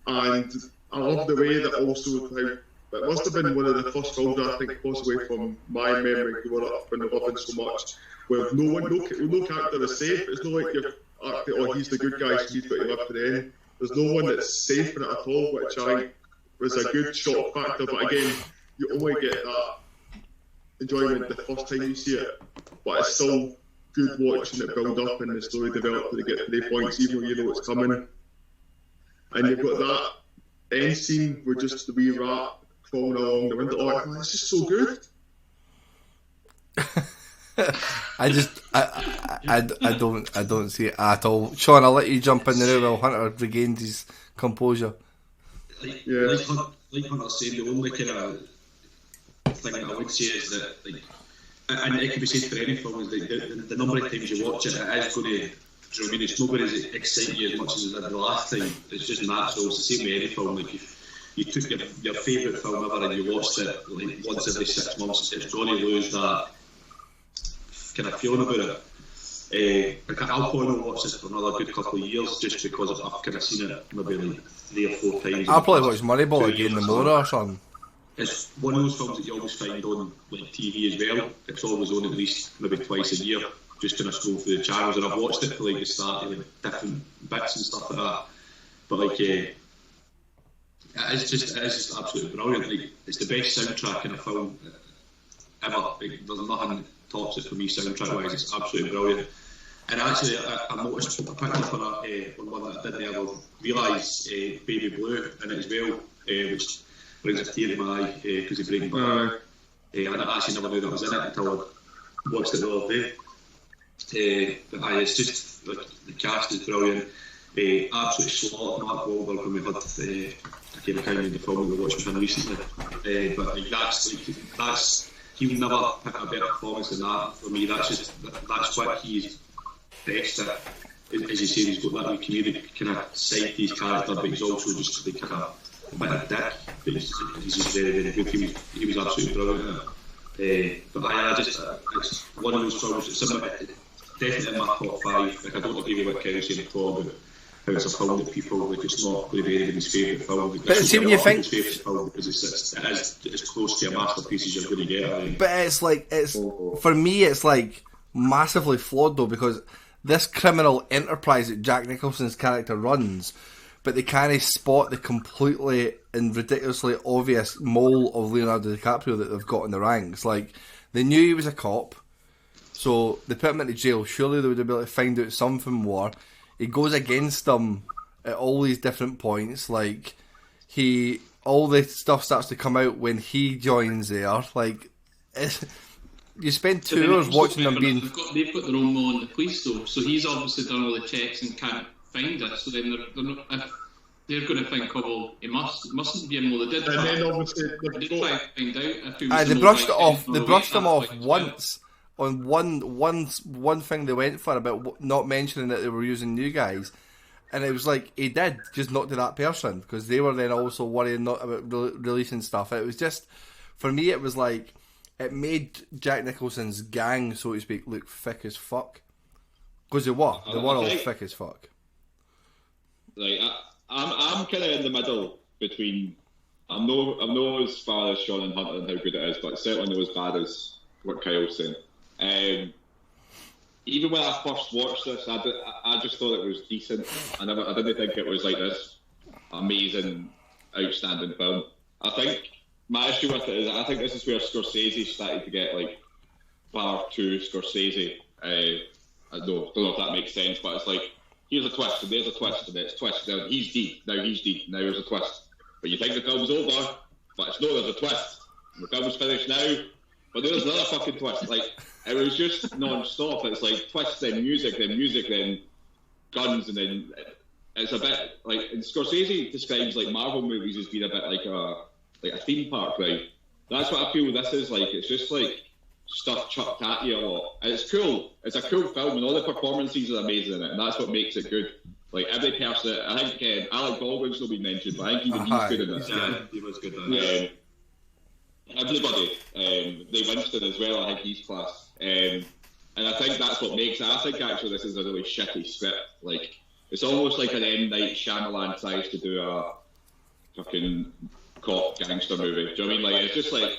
And I love the way that also how it must have been one of the first films I think possibly from my memory growing up and loving so much, where no character is safe. It's not like you're acting, oh, he's the good guy, so he's got to live to the end. There's no one that's safe in it at all, which I was a good shock factor, but again, you only get that enjoyment the first time you see it, but it's still good watching it build up and the story develop to get to the points, even though you know it's coming. And you've got that end scene with just the wee rat crawling along the window. Oh, it's just so good. I don't see it at all. Sean, I'll let you jump in there while Hunter regains his composure. Like Hunter said, the only kind of thing that I would say is that, like, and it can be said for any film, is like the number of times you watch it, it is going to, do you know what I mean? It's not going to excite you as much as it did the last time. It's just natural. It's the same with any film. Like, if you took your favourite film ever and you watched it like once every 6 months, it's going to lose that kind of feeling about it. Like, I'll probably not watch this for another good couple of years just because I've kind of seen it maybe like 3 or 4 times. I'll probably watch Moneyball again tomorrow or something. It's one of those films that you always find on like TV as well. It's always on at least maybe twice a year, just kind of scroll through the channels, and I've watched it for like the start of like different bits and stuff like that. But like, it is just absolutely brilliant. Like, it's the best soundtrack in a film ever. Like, there's nothing that tops it for me soundtrack wise. It's absolutely brilliant. And actually, I noticed, I picked up on one that I didn't ever realise, Baby Blue in it as well, which brings a tear to my eye because of Breaking Bad. And I actually never knew that was in it until I watched it the other day. But it's just, like, the cast is brilliant. Absolutely slot Mark Wahlberg when we had, I can't remember the film we watched with him recently. But like, that's he would never pick a better performance than that for me. That's what he's best at. As you say, he's got that comedic kind of side to his character, but he's also just like kind of a bit of a dick. But he's just very, very good. He was absolutely brilliant at it. But it's one of those films that's definitely in my top 5. Like, I don't agree with what Kerry said at all about how it's a film that people, like, it's not going to be anybody's favourite film. But see, when you think, because it is close to a masterpiece as you're going to get. I mean. But it's like, for me, it's like massively flawed though, because this criminal enterprise that Jack Nicholson's character runs, but they can't spot the completely and ridiculously obvious mole of Leonardo DiCaprio that they've got in the ranks. Like, they knew he was a cop, so they put him into jail. Surely they would have been able to find out something more. He goes against them at all these different points. Like, all the stuff starts to come out when he joins there. Like, you spend 2 hours watching them being... They've got their own law in the police though, so he's obviously done all the checks and can't find it, so then they're going to think, oh well, he mustn't be in. Well, they did try, and then obviously they did try to find out if he was they brushed him off once on one thing they went for about not mentioning that they were using new guys, and it was like he did just not to that person, because they were then also worrying not about releasing stuff. It was just, for me, it was like, it made Jack Nicholson's gang, so to speak, look thick as fuck, because they were all thick as fuck. Like, I'm kind of in the middle between. I'm not as far as Sean and Hunter and how good it is, but certainly not as bad as what Kyle's saying. Even when I first watched this, I just thought it was decent. I didn't think it was like this amazing, outstanding film. I think my issue with it is I think this is where Scorsese started to get like bar 2 Scorsese. I don't know if that makes sense, but it's like, here's a twist, and there's a twist, and it's twist. Now he's deep, now there's a twist. But you think the film's over, but it's no, there's a twist. The film's finished now, but there's another fucking twist. Like, it was just non-stop. It's like twists, then music, then guns, and then it's a bit like, and Scorsese describes like Marvel movies as being a bit like a theme park ride. That's what I feel this is like. It's just like stuff chucked at you a lot. And it's cool. It's a cool film, and all the performances are amazing in it, and that's what makes it good. Like every person, I think Alec Baldwin's will be mentioned, but I think even he's good in this. Yeah, he was good in it. Everybody, Ray Winston as well, I think he's class. And I think that's what makes it. I think actually this is a really shitty script. Like, it's almost like an M. Night Shyamalan tries to do a fucking cop gangster movie. Do you know what I mean? Like,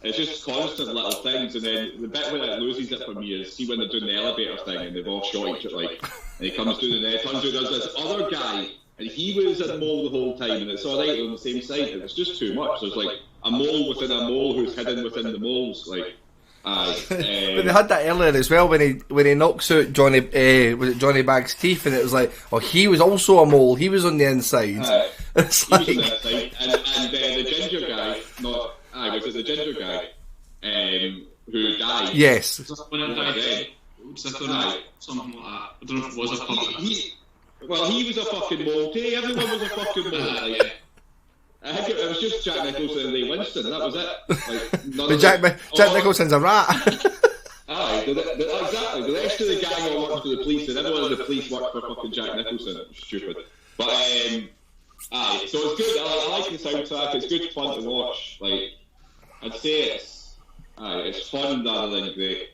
it's just constant little things, and then the bit where it loses it for me is, see when they're doing the elevator thing and they've all shot each other, like, and he comes through the net, turns out there's this other guy, and he was at the mole the whole time, and it's alright, they're on the same side, and it's just too much. There's like a mole within a mole who's hidden within the moles, like. But they had that earlier as well when he knocks out Johnny Bag's teeth, and it was like, oh, he was also a mole. He was on the inside. It's like, he was on the inside, and the ginger guy, was it the ginger guy, who died? Yes. When it died, something like that. I don't know if it was a puppet. He was a fucking mole. Everyone was a fucking mole. Like, I think it was just Jack Nicholson and Ray Winston, and that was it. Like, Jack Nicholson's a rat. Aye, exactly. The rest of the gang all worked for the police, and everyone in the police worked for fucking Jack Nicholson. Stupid. But, aye, so it's good. I like the soundtrack. It's good fun to watch. Like, I'd say it's fun rather than great.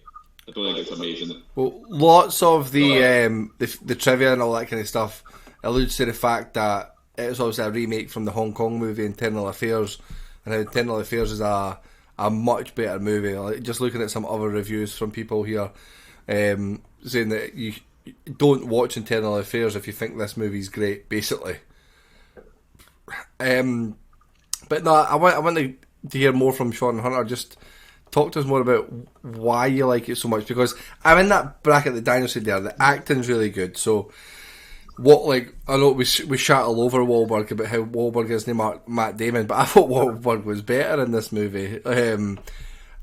I don't think it's amazing. Well, lots of the trivia and all that kind of stuff alludes to the fact that it's obviously a remake from the Hong Kong movie Internal Affairs, and how Internal Affairs is a much better movie. Like, just looking at some other reviews from people here saying that you don't watch Internal Affairs if you think this movie's great, basically. But no, I want to hear more from Sean Hunter. Just talk to us more about why you like it so much, because I'm in that bracket that Daniel said there. The acting's really good, so I know we shat all over Wahlberg about how Wahlberg isn't Matt Damon, but I thought Wahlberg was better in this movie.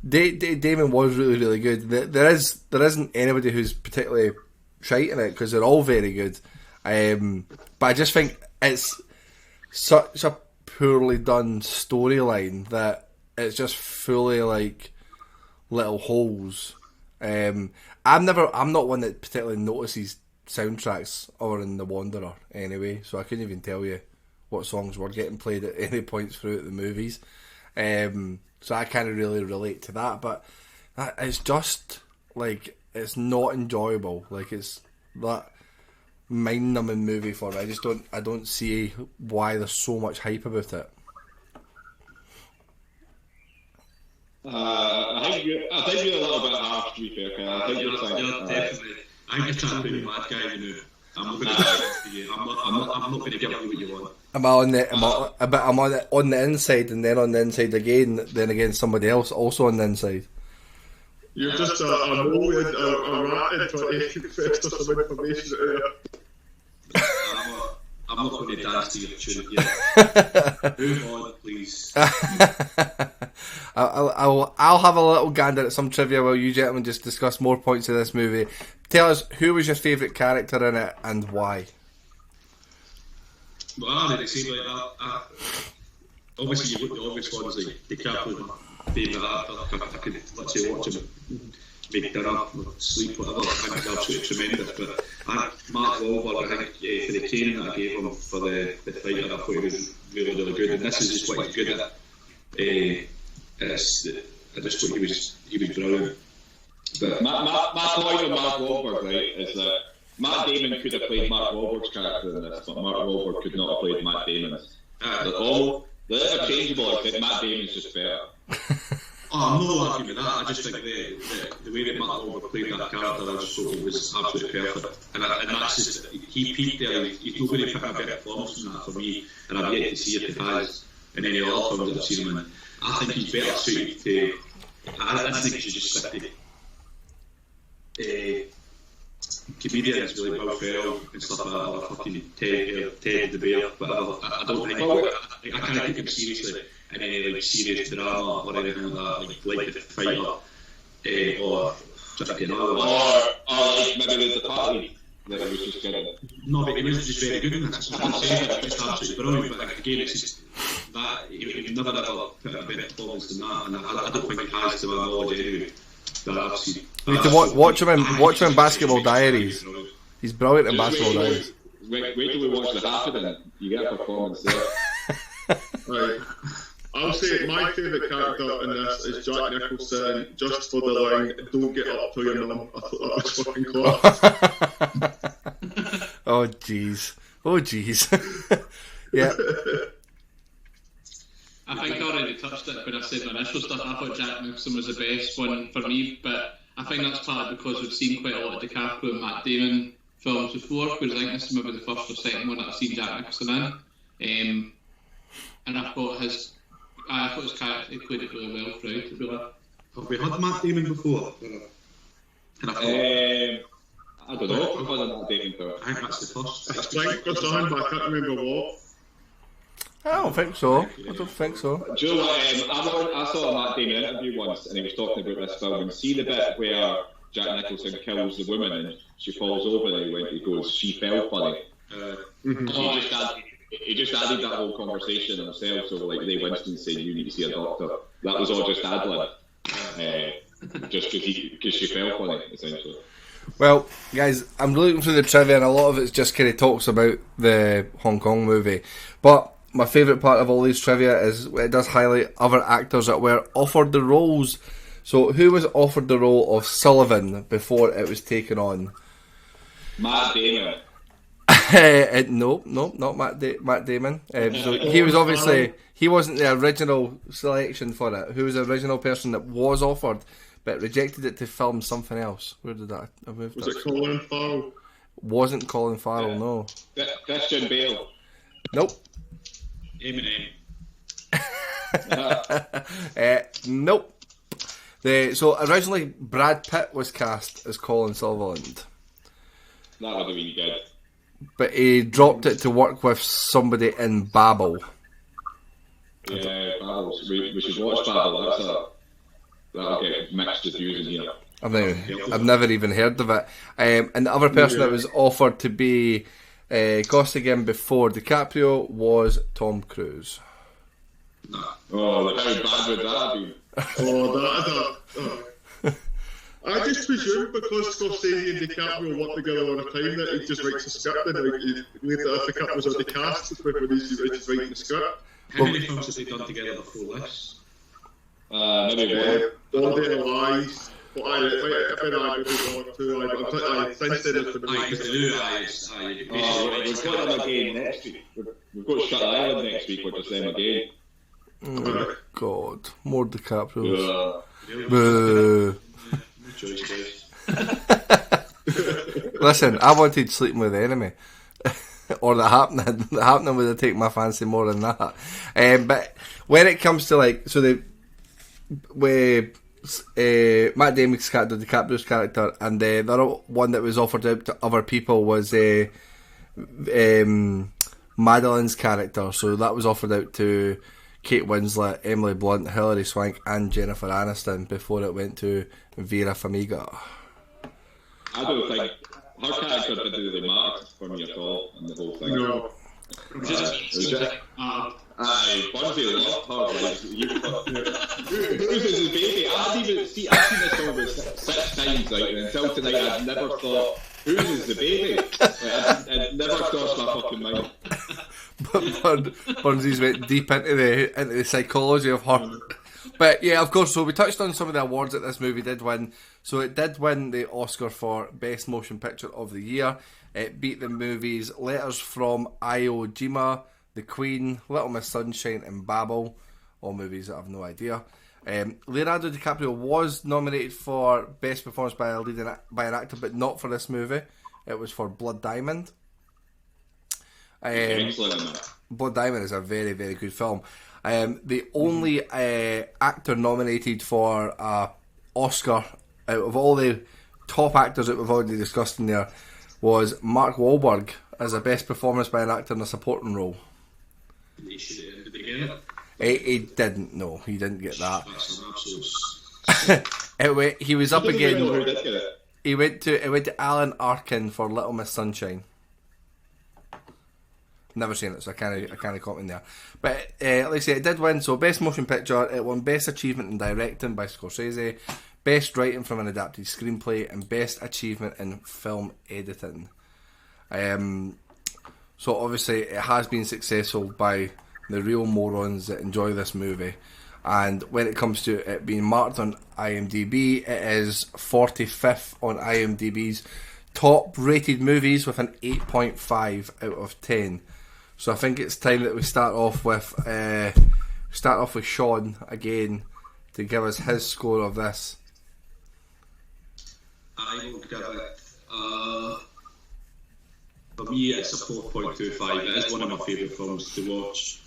Damon was really, really good. There isn't anybody who's particularly shite in it, because they're all very good. But I just think it's such a poorly done storyline that it's just fully like little holes. I'm not one that particularly notices soundtracks other than The Wanderer anyway, so I couldn't even tell you what songs were getting played at any points throughout the movies. So I kind of really relate to that, but it's just like, it's not enjoyable. Like, it's that mind-numbing movie for me. I don't see why there's so much hype about it. I think you're a little bit harsh, to be fair, Ken. I think you're definitely. I think you're trying to be a mad guy, you know. I'm not going to give you what you want. I'm on the inside, and then on the inside again, then again somebody else also on the inside. You're just a rat trying to confess to some information. I'm not going to dance to your tune yet. Move on, please. I'll have a little gander at some trivia while you gentlemen just discuss more points of this movie. Tell us, who was your favourite character in it and why? Well, I already said like that. Obviously, you've got the obvious ones like DiCaprio's my favourite actor. I could, let's say, watch him make dinner or sleep, whatever. I think he's absolutely tremendous. But Mark Wahlberg, I think for the training that I gave him for the fighter, I thought he was really, really good. And this is just what he's good at. I just thought he was brilliant. But my point on Mark Wahlberg, right, is that Matt Damon could have played Mark Wahlberg's character in this, but Mark Wahlberg could not have played Matt Damon's. They're interchangeable, except Matt Damon's just better. I'm not arguing with that. I just think the way that Matt Wahlberg played that character, I just thought it was absolutely perfect. And that's just, he peaked there. He's not going to pick a better performance than that for me, and I've yet to see if he has in any other films that I've seen him in. I think he's better suited to. I think he should just stick to comedians like Will Ferrell and stuff like that, or fucking Ted the Bear, whatever. I don't think I can't take him seriously in any like serious drama or anything like that, like the Fighter, or just another one. Or maybe the Party that he was just getting. No, but he was just very good in this. I'm not saying that, it's absolutely brilliant, but again, it's just that he never ever put a better performance than that, and I don't think he has, to my knowledge anyway. That I've seen. You need to watch him in Basketball Diaries. He's brilliant in Basketball Diaries. Wait till we watch the half of it. You get a performance there. Right. I'll say my favourite character in this is Jack Nicholson, just for the line, "Don't get up to your mum." I thought that was fucking class. Oh jeez. Yeah. I think I already touched it when I said my initial stuff. I thought Jack Nicholson was the best one for me, but I think that's partly because we've seen quite a lot of DiCaprio and Matt Damon films before, whereas I think this is maybe the first or second one that I've seen Jack Nicholson in. And I thought his character, he played it really well throughout, to be honest. Have we had Matt Damon before? I don't know if we've had a Matt Damon film. I think that's the first. I think there's something, but I can't remember what. I don't think so. Do you know what? I saw a Matt Damon interview once, and he was talking about this film. And see the bit where Jack Nicholson kills the woman and she falls over, and he goes, "She fell funny." He just added that whole conversation himself. So like Ray Winston saying, "You need to see a doctor." That was all just ad-lib, just because she fell funny, essentially. Well, guys, I'm looking through the trivia, and a lot of it just kind of talks about the Hong Kong movie, but my favourite part of all these trivia is it does highlight other actors that were offered the roles. So, who was offered the role of Sullivan before it was taken on? Matt Damon. No, not Matt Damon. So he was obviously, he wasn't the original selection for it. Who was the original person that was offered but rejected it to film something else? Where did that? Was it Colin Farrell? Wasn't Colin Farrell? No. Christian Bale. Nope. Eminem. Nope. So originally Brad Pitt was cast as Colin Sutherland. That would have been good. But he dropped it to work with somebody in Babel. Yeah, Babel. We should watch Babel. That'll get mixed reviews in here. I've never even heard of it. And the other person that was offered to be Costigan before DiCaprio was Tom Cruise. Oh, how bad would that have been? I just presume because Scorsese and DiCaprio work together on a time that he just writes a script and if DiCaprio's on the cast, it's when he's just writing the script. How many films have they done together before this? Maybe one. Body and Lies. But if I maybe one or two, since then it's been We've got them again next week. We've got Shutter Island next week, which is them again. Oh God, more DiCaprio. No choice, guys. Listen, I wanted Sleeping with the Enemy. Or The Happening. The Happening would have taken my fancy more than that. But when it comes to like, so Matt Damon's character, DiCaprio's character, and the other one that was offered out to other people was Madeline's character. So that was offered out to Kate Winslet, Emily Blunt, Hilary Swank, and Jennifer Aniston before it went to Vera Farmiga. I don't think her character didn't really matter for me at all in the whole thing. No. Bungie loved her. Who's his baby? I've seen this film about 6 times, right, and until tonight I've never thought, whose is the baby? It never crossed my fucking mind. Burnsies went deep into the psychology of her. But yeah, of course, so we touched on some of the awards that this movie did win. So it did win the Oscar for Best Motion Picture of the Year. It beat the movies Letters from Iwo Jima, The Queen, Little Miss Sunshine, and Babel. All movies that I have no idea. Leonardo DiCaprio was nominated for Best Performance by an Actor, but not for this movie. It was for Blood Diamond. Blood Diamond is a very, very good film. The only actor nominated for Oscar out of all the top actors that we've already discussed in there, was Mark Wahlberg as a best performance by an actor in a supporting role. He should have ended the game. He didn't. No, he didn't get that. That's an absolute. He was up I don't even know who again. did get it. He went to Alan Arkin for Little Miss Sunshine. Never seen it, so I can't comment there. But like I say, it did win. So best motion picture, it won best achievement in directing by Scorsese, best writing from an adapted screenplay, and best achievement in film editing. So obviously it has been successful by the real morons that enjoy this movie. And when it comes to it being marked on IMDb, it is 45th on IMDb's top rated movies with an 8.5 out of 10. So I think it's time that we start off with Sean again to give us his score of this. I will give it. For me, it's a 4.25. It is one of my favourite films to watch.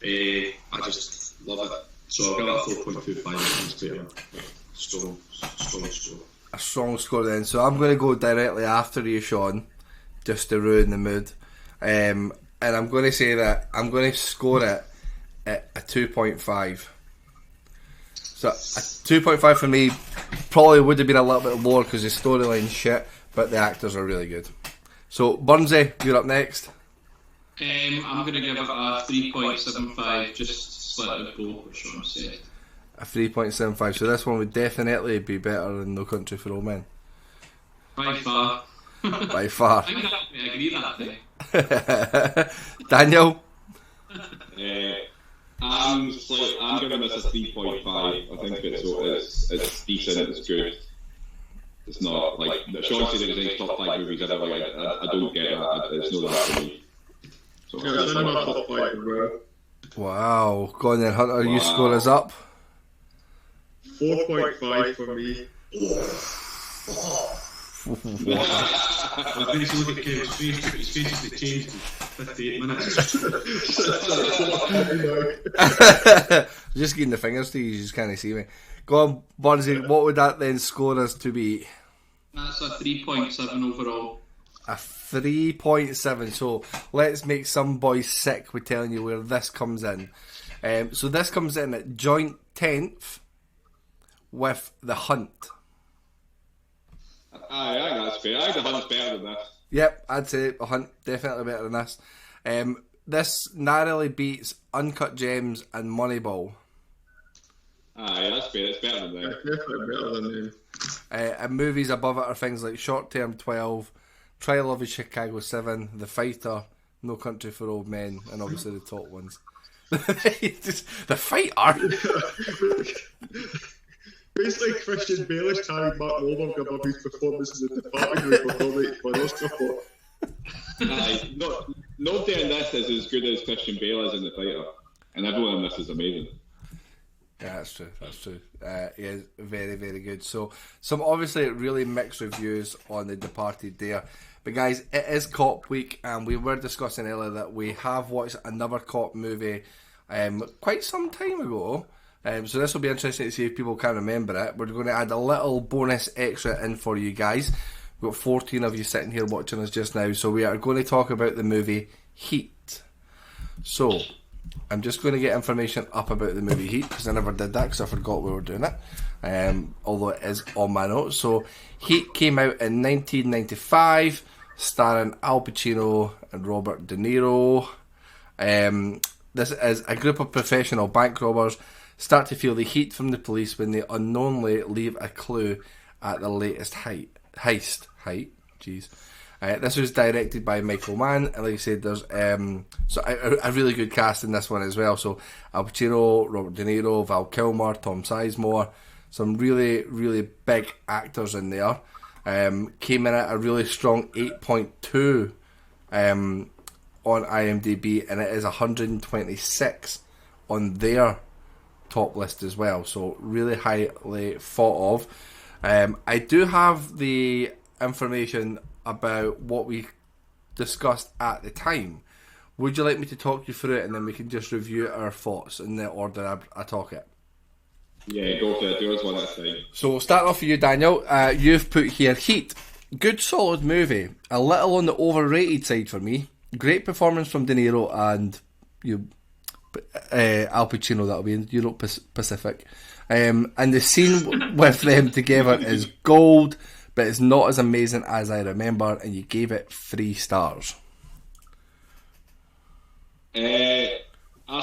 I just love it. So I'll give it a 4.25. Strong score. A strong score then. So I'm going to go directly after you, Sean, just to ruin the mood. And I'm going to say that I'm going to score it at a 2.5. So a 2.5 for me probably would have been a little bit lower because the storyline's shit, but the actors are really good. So Burnsy, you're up next. I'm going to give it a 3.75, just slightly below what Sean said. A 3.75. So this one would definitely be better than No Country for Old Men. By far. By far. I think I agree that thing. Daniel? I'm giving this a 3.5. I think it's decent, it's good. It's not like Sean said it was in his top 5 movies ever. Like, I don't get that. It's not that for me. So Yeah, it's in my top 5 as well. Wow. Go on then, Hunter. You score us up. 4.5 for me. I basically look at Kevin's face, but his face has changed in 58 minutes. Just getting the fingers to you just can't see me. Go on, Burnsy. What would that then score us to be? That's a 3.7 overall. A 3.7. So let's make some boys sick with telling you where this comes in. So this comes in at joint 10th with The Hunt. I think that's fair. I think The Hunt's better than this. Yep, I'd say The Hunt definitely better than this. This narrowly beats Uncut Gems and Moneyball. Aye, that's fair. It's better than Yeah, that. definitely better than them. And movies above it are things like Short Term 12, Trial of a Chicago 7, The Fighter, No Country for Old Men, and obviously the top ones. The Fighter? Basically, Christian Bale is carrying Mark Wahlberg above his performance in The Departed who was nominated for an Oscar for. Aye, nobody in this is as good as Christian Bale is in The Fighter. And everyone in this is amazing. Yeah, that's true. He is very, very good. So, some obviously really mixed reviews on The Departed there. But guys, it is Cop Week, and we were discussing earlier that we have watched another Cop movie quite some time ago. So this will be interesting to see if people can remember it. We're going to add a little bonus extra in for you guys. We've got 14 of you sitting here watching us just now. So we are going to talk about the movie Heat. So I'm just going to get information up about the movie Heat because I never did that because I forgot we were doing it. Although it is on my notes. So Heat came out in 1995, starring Al Pacino and Robert De Niro. This is a group of professional bank robbers start to feel the heat from the police when they unknowingly leave a clue at the latest heist. This was directed by Michael Mann, and like I said, there's a really good cast in this one as well. So Al Pacino, Robert De Niro, Val Kilmer, Tom Sizemore, some really, really big actors in there. Came in at a really strong 8.2 on IMDb, and it is 126 on their top list as well, so really highly thought of. I do have the information about what we discussed at the time. Would you like me to talk you through it and then we can just review our thoughts in the order I talk it? Yeah, go for it. Do us one at a time. So we'll start off with you, Daniel. You've put here Heat, Good solid movie. A little on the overrated side for me. Great performance from De Niro and Al Pacino, that'll be in Europe Pacific. And the scene with them together is gold, but it's not as amazing as I remember, and you gave it 3 stars. I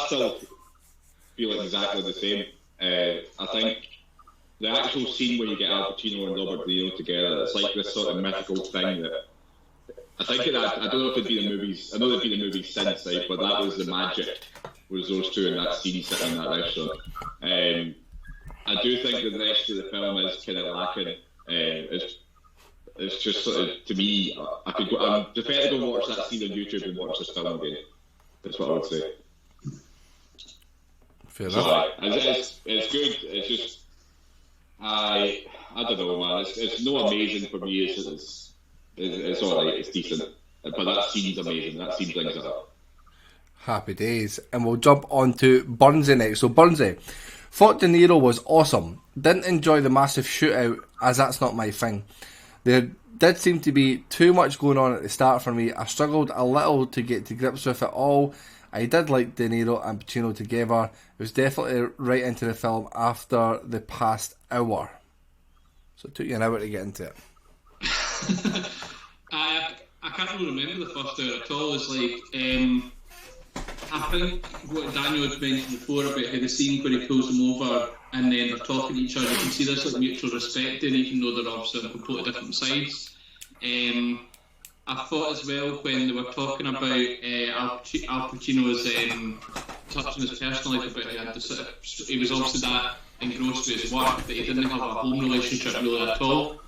still feel exactly the same. I think the actual scene where you get Al Pacino and Robert De Niro together, it's like this sort of mythical thing that I think I don't know if there'd been movies. I know there'd been movies since, right? But that was the magic. Was those two in that scene sitting in that restaurant? I do think that the rest of the film is kind of lacking. It's just sort of, to me, I could go. I'm prepared to go watch that scene on YouTube and watch this film again. That's what I would say. Fair so, enough. It's good. It's just I don't know, man. It's no amazing for me. It's alright. It's decent, but that scene's amazing. That scene brings it up. Happy days. And we'll jump on to Burnsy next. So Burnsy, thought De Niro was awesome. Didn't enjoy the massive shootout, as that's not my thing. There did seem to be too much going on at the start for me. I struggled a little to get to grips with it all. I did like De Niro and Pacino together. It was definitely right into the film after the past hour. So it took you an hour to get into it. I can't really remember the first hour at all. It's like, I think what Daniel had mentioned before about how the scene where he pulls them over and then they're talking to each other, you can see this like mutual respect there, even though they're obviously on completely different sides. I thought as well when they were talking about Al Pacino's touching his personal life, about he was obviously that engrossed with his work that he didn't have a home relationship really at all.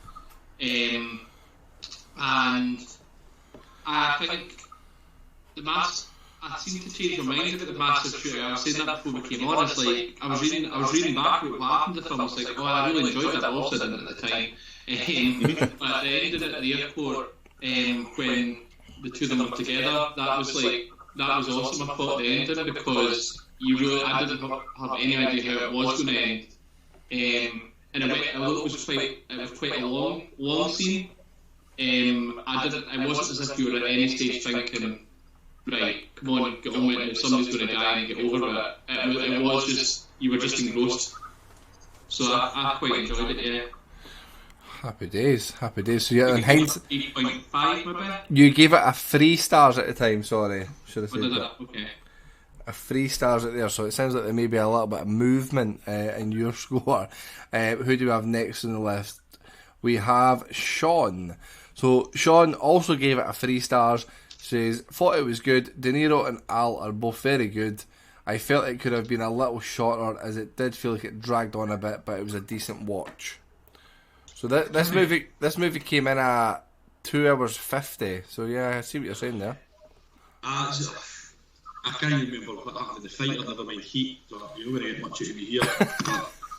And I think I seem to change my mind about the massive shootout. I was saying that before we came on. It's like I was reading back what happened to the film. I was like, I really enjoyed that. I also didn't at the time. But at the end of the airport, when the two of them were together, that was awesome. I thought the ending, because I didn't have any idea how it was going to end. And it was quite a long scene. It wasn't as if you were at any stage thinking, right, come on, get on with it, somebody's going to die and get over it. It was just, you were just engrossed. So I quite enjoyed it, yeah. Happy days. So yeah, in hindsight, 8.5 maybe? You gave it a 3 stars at the time, sorry. Should have said did that. Okay. A 3 stars at there, so it sounds like there may be a little bit of movement in your score. Who do we have next on the list? We have Sean. So Sean also gave it a 3 stars. Says, thought it was good. De Niro and Al are both very good. I felt it could have been a little shorter, as it did feel like it dragged on a bit, but it was a decent watch. So this movie came in at 2 hours 50. So yeah, I see what you're saying there. I can't remember what happened in the fight, or never mind Heat. So you're not going to get much out of me here.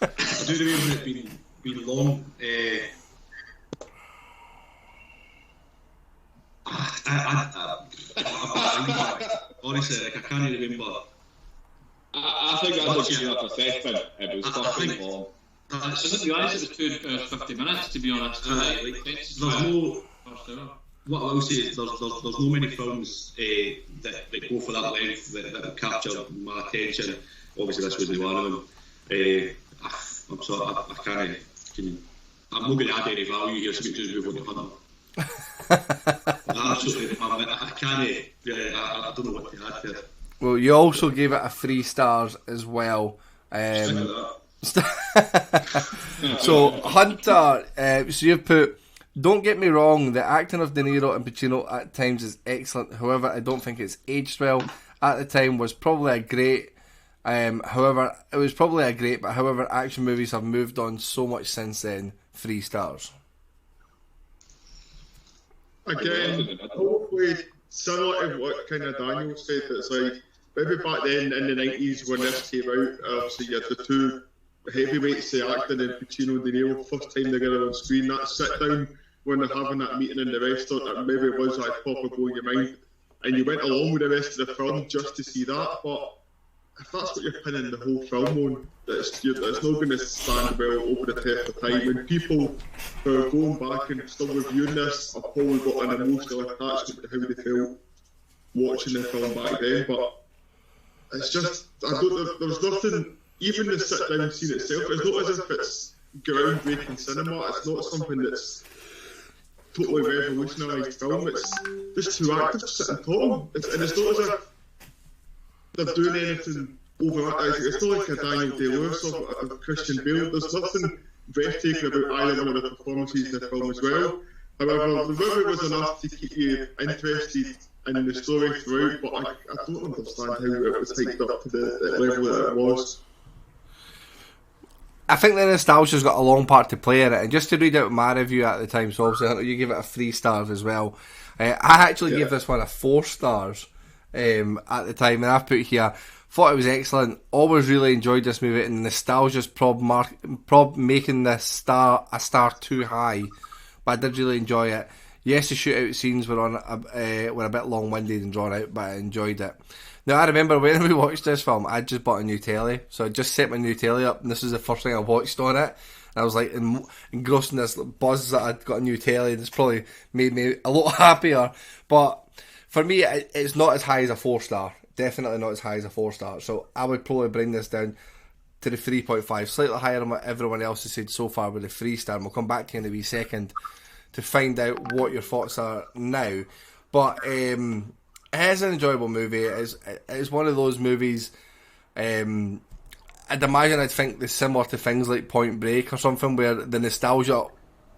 I do remember it being long. Honestly, I can't remember. I think that's a good enough assessment. It was fucking long. To be honest, it was 2 hours 50 minutes, to be honest. There's no... What I will say is there's no many films that go for that length that will capture my attention. Obviously, this wasn't one of them. I'm sorry, I can't... I'm not going to add any value here, so we can just move on to Hunter. Absolutely, I can't. I don't know what to add there. Well, you also gave it a 3 stars as well. So Hunter, so you've put, don't get me wrong, the acting of De Niro and Pacino at times is excellent. However, I don't think it's aged well. At the time was probably a great. However, action movies have moved on so much since then. 3 stars. Again, hopefully similar to what kind of Daniel said, it's like maybe back then in the 90s when this came out, obviously you had the two heavyweights, the acting and Pacino and De Niro, first time together on screen, that sit down when they're having that meeting in the restaurant, that maybe was like proper blowing your mind, and you went along with the rest of the film just to see that. But if that's what you're pinning the whole film on, it's not going to stand well over the test of time. And people who are going back and still reviewing this have probably got an emotional attachment to how they felt watching the film back then. But it's just, there's nothing, even the sit down scene itself, it's not as if it's groundbreaking cinema. It's not something that's totally revolutionised film. It's just two actors sitting talking. And it's not as if they're doing anything overacting. It's not like a Daniel Day-Lewis or a Christian Bale. There's nothing breathtaking about either one of the performances in the film as well. However, the movie was enough to keep you interested in the story throughout, but I don't understand how it was hyped up to the level that it was. I think the nostalgia's got a long part to play in it, and just to read out my review at the time, so obviously you give it a 3 stars as well. I actually gave this one a 4 stars at the time, and I've put here, thought it was excellent, always really enjoyed this movie, and nostalgia's prob making this a star too high, but I did really enjoy it. Yes, the shootout scenes were were a bit long-winded and drawn out, but I enjoyed it. Now, I remember when we watched this film, I just bought a new telly, so I just set my new telly up, and this was the first thing I watched on it. And I was like engrossed in this buzz that I'd got a new telly, and it's probably made me a lot happier. But for me, it's not as high as a 4 star. Definitely not as high as a 4 star. So I would probably bring this down to the 3.5, slightly higher than what everyone else has said so far with the 3 star. And we'll come back to you in a wee second to find out what your thoughts are now. But it is an enjoyable movie. It's one of those movies. I'd imagine I'd think they're similar to things like Point Break or something, where the nostalgia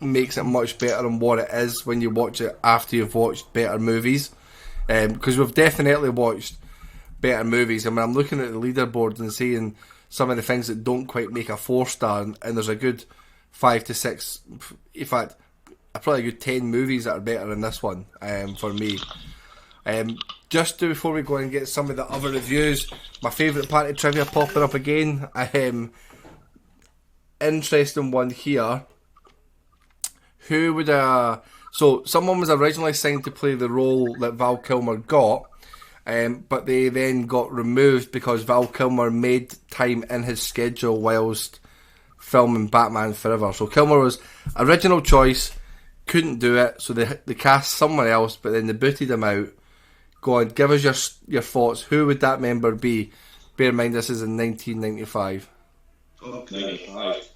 makes it much better than what it is when you watch it after you've watched better movies. Because we've definitely watched better movies, and when I'm looking at the leaderboard and seeing some of the things that don't quite make a 4 star, and there's a good 5 to 6, in fact, probably a good 10 movies that are better than this one for me. Just before we go and get some of the other reviews, my favourite part of trivia popping up again. Interesting one here. Who would so someone was originally signed to play the role that Val Kilmer got, but they then got removed because Val Kilmer made time in his schedule whilst filming Batman Forever. So Kilmer was original choice, couldn't do it, so they cast someone else, but then they booted him out. Go on, give us your thoughts. Who would that member be? Bear in mind this is in 1995. Oh, 95.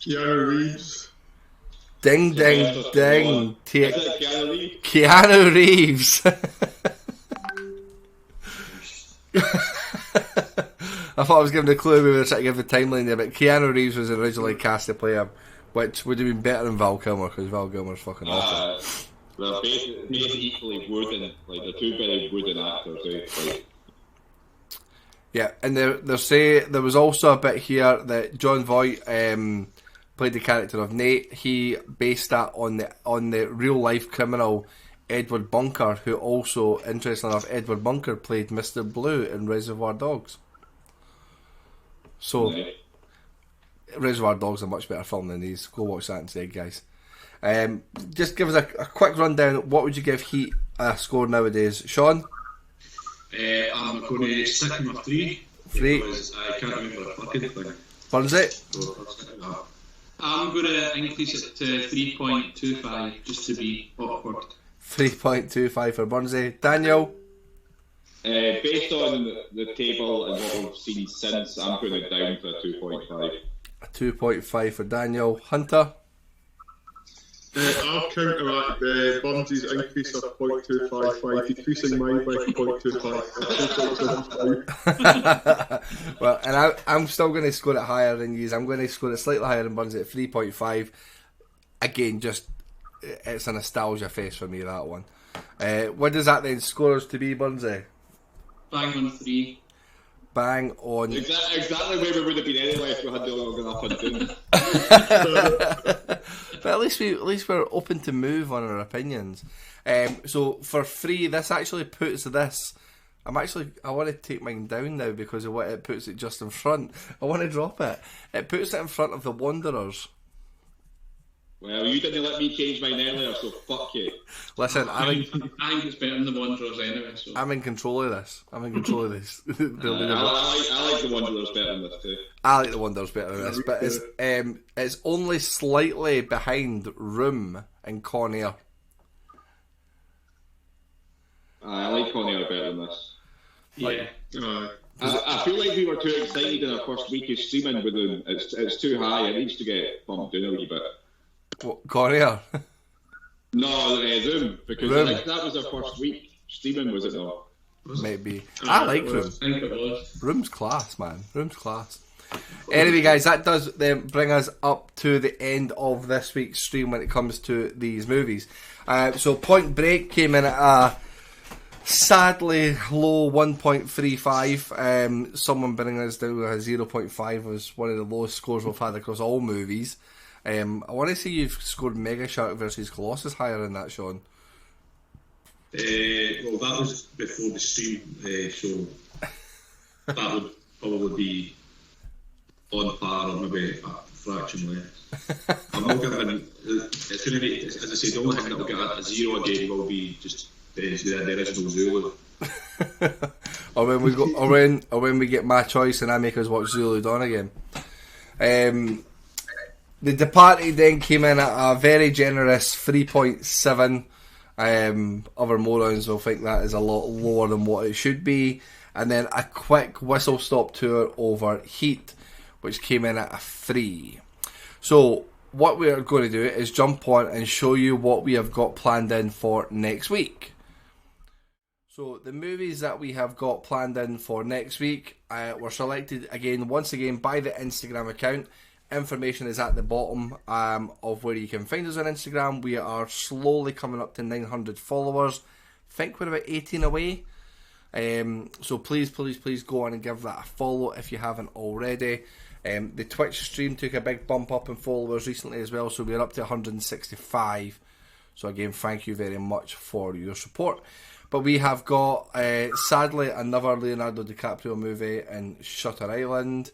Keanu Reeves. Ding, ding, ding. Is it Keanu Reeves? Keanu Reeves. I thought I was giving a clue. We were trying to give the timeline there, but Keanu Reeves was originally cast to play him, which would have been better than Val Kilmer, because Val Kilmer's fucking awesome. They're basically equally wooden, like they're two very wooden actors. Like. Yeah, and they say there was also a bit here that John Voight played the character of Nate. He based that on the real life criminal Edward Bunker, who also, interestingly enough, Edward Bunker played Mr. Blue in Reservoir Dogs. So, Right. Reservoir Dogs is a much better film than these. Go watch that instead, guys. Just give us a quick rundown. What would you give Heat a score nowadays, Sean? I'm going to stick him a 3. 3. Because I can't remember a fucking thing. Burns it. So I'll stick with that. I'm going to increase it to 3.25 just to be awkward. 3.25 for Burnsy. Daniel? Based on the table and what we've seen since, I'm putting it down to a 2.5. A 2.5 for Daniel. Hunter? I'll counteract Burnsy's increase of 0.25 by decreasing mine by 0.25. Well, and I'm still going to score it higher than you. I'm going to score it slightly higher than Burnsy at 3.5. Again, just it's a nostalgia fest for me, that one. What does that then score us to be, Burnsy? Bang on 3. Bang on. Exactly where we would have been anyway if we had the organ up and down. But at least we're open to move on our opinions. So for 3, this actually puts this. I want to take mine down now because of what it puts it just in front. I want to drop it. It puts it in front of The Wanderers. Well, you didn't let me change mine earlier, so fuck you. Listen, I think it's better than the Wanderers anyway. So. I'm in control of this. I like the Wanderers better than this too. I like the Wanderers better than this, but it's only slightly behind Room and Con Air. I like Con Air better than this. Yeah. I feel like we were too excited in our first week of streaming with them. It's too high. It needs to get bumped down a wee bit. What, Con Air? No, Room, because Room. I think that was our first week streaming, was it not? Maybe. I like Room. I think it was. Room's class, man. Room's class. Anyway, guys, that does then bring us up to the end of this week's stream when it comes to these movies. So Point Break came in at a sadly low 1.35. Someone bringing us down to a 0.5 was one of the lowest scores we've had across all movies. I want to see you've scored Mega Shark versus Colossus higher than that, Sean. Well, that was before the stream, so that would probably be on par or maybe a fraction less. I'm not giving. It's going to be, as I said, the only thing that will get a 0 again will be just the original Zulu. or when we go, or when we get my choice and I make us watch Zulu Dawn again. The Departed then came in at a very generous 3.7. Other morons will think that is a lot lower than what it should be. And then a quick whistle stop tour over Heat, which came in at a 3. So what we are going to do is jump on and show you what we have got planned in for next week. So the movies that we have got planned in for next week were selected once again by the Instagram account. Information is at the bottom of where you can find us on Instagram. We are slowly coming up to 900 followers. I think we're about 18 away. So please go on and give that a follow if you haven't already. The Twitch stream took a big bump up in followers recently as well, so we're up to 165. So again, thank you very much for your support. But we have got, sadly, another Leonardo DiCaprio movie in Shutter Island.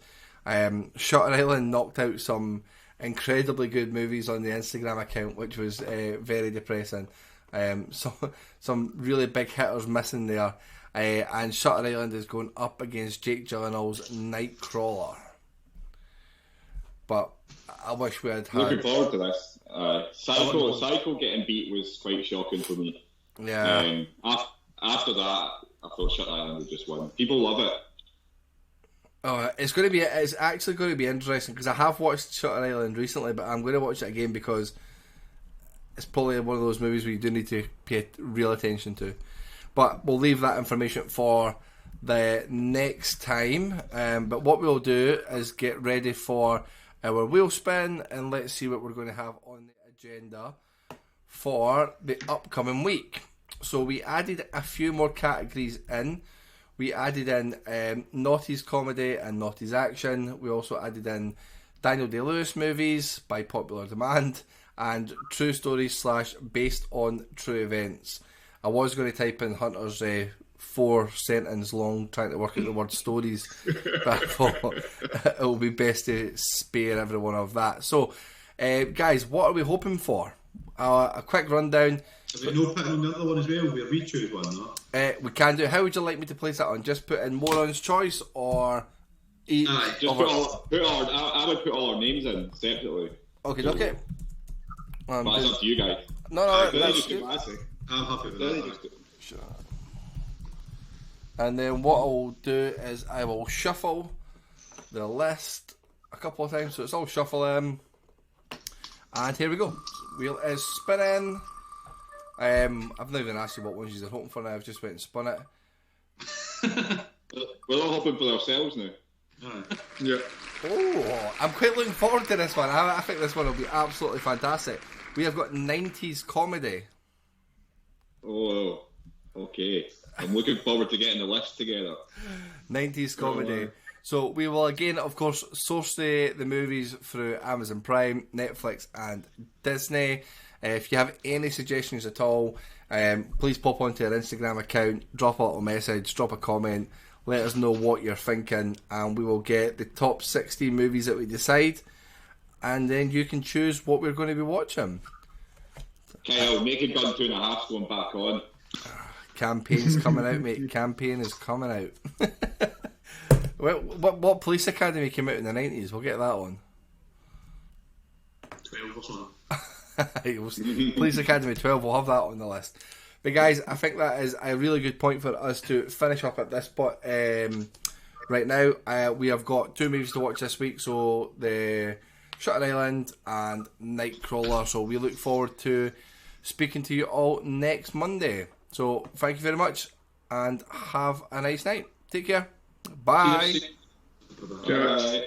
Shutter Island knocked out some incredibly good movies on the Instagram account, which was very depressing. Some really big hitters missing there. And Shutter Island is going up against Jake Gyllenhaal's Nightcrawler. But I wish we had Looking forward to this. Psycho getting beat was quite shocking for me. Yeah. After that, I thought Shutter Island would just win. People love it. Oh, it's actually going to be interesting because I have watched Shutter Island recently, but I'm going to watch it again because it's probably one of those movies where you do need to pay real attention to. But we'll leave that information for the next time. But what we'll do is get ready for our wheel spin and let's see what we're going to have on the agenda for the upcoming week. So we added a few more categories in. We added in Naughty's comedy and Naughty's action. We also added in Daniel Day-Lewis movies by popular demand and true stories / based on true events. I was going to type in Hunter's 4-sentence long trying to work out the word stories, but I thought it will be best to spare everyone of that. So, guys, what are we hoping for? A quick rundown. Have we no putting on the other one as well? We choose one, no? We can do. How would you like me to place that on? Just put in Moron's choice or each? Just I would put all our names in separately. Okay. But it's up to you guys. No, that's good. I'm happy with that. Sure. And then what I'll do is I will shuffle the list a couple of times, so it's all shuffling. And here we go. Wheel is spinning. I've not even asked you what ones you're hoping for now. I've just went and spun it. We're all hoping for ourselves now. Yeah. Oh, I'm quite looking forward to this one. I think this one will be absolutely fantastic. We have got 90s comedy. Oh, okay. I'm looking forward to getting the list together. 90s comedy. So we will again, of course, source the movies through Amazon Prime, Netflix and Disney. If you have any suggestions at all, please pop onto our Instagram account, drop a little message, drop a comment, let us know what you're thinking, and we will get the top 60 movies that we decide, and then you can choose what we're going to be watching. Kyle, Naked Gun 2.5 going back on. Campaign's coming out, mate. Campaign is coming out. What Police Academy came out in the 90s? We'll get that on. 12 or something. Police Academy 12, we'll have that on the list. But guys, I think that is a really good point for us to finish up at this spot. Right now, we have got 2 movies to watch this week, so the Shutter Island and Nightcrawler. So we look forward to speaking to you all next Monday. So thank you very much and have a nice night. Take care. Bye. Bye.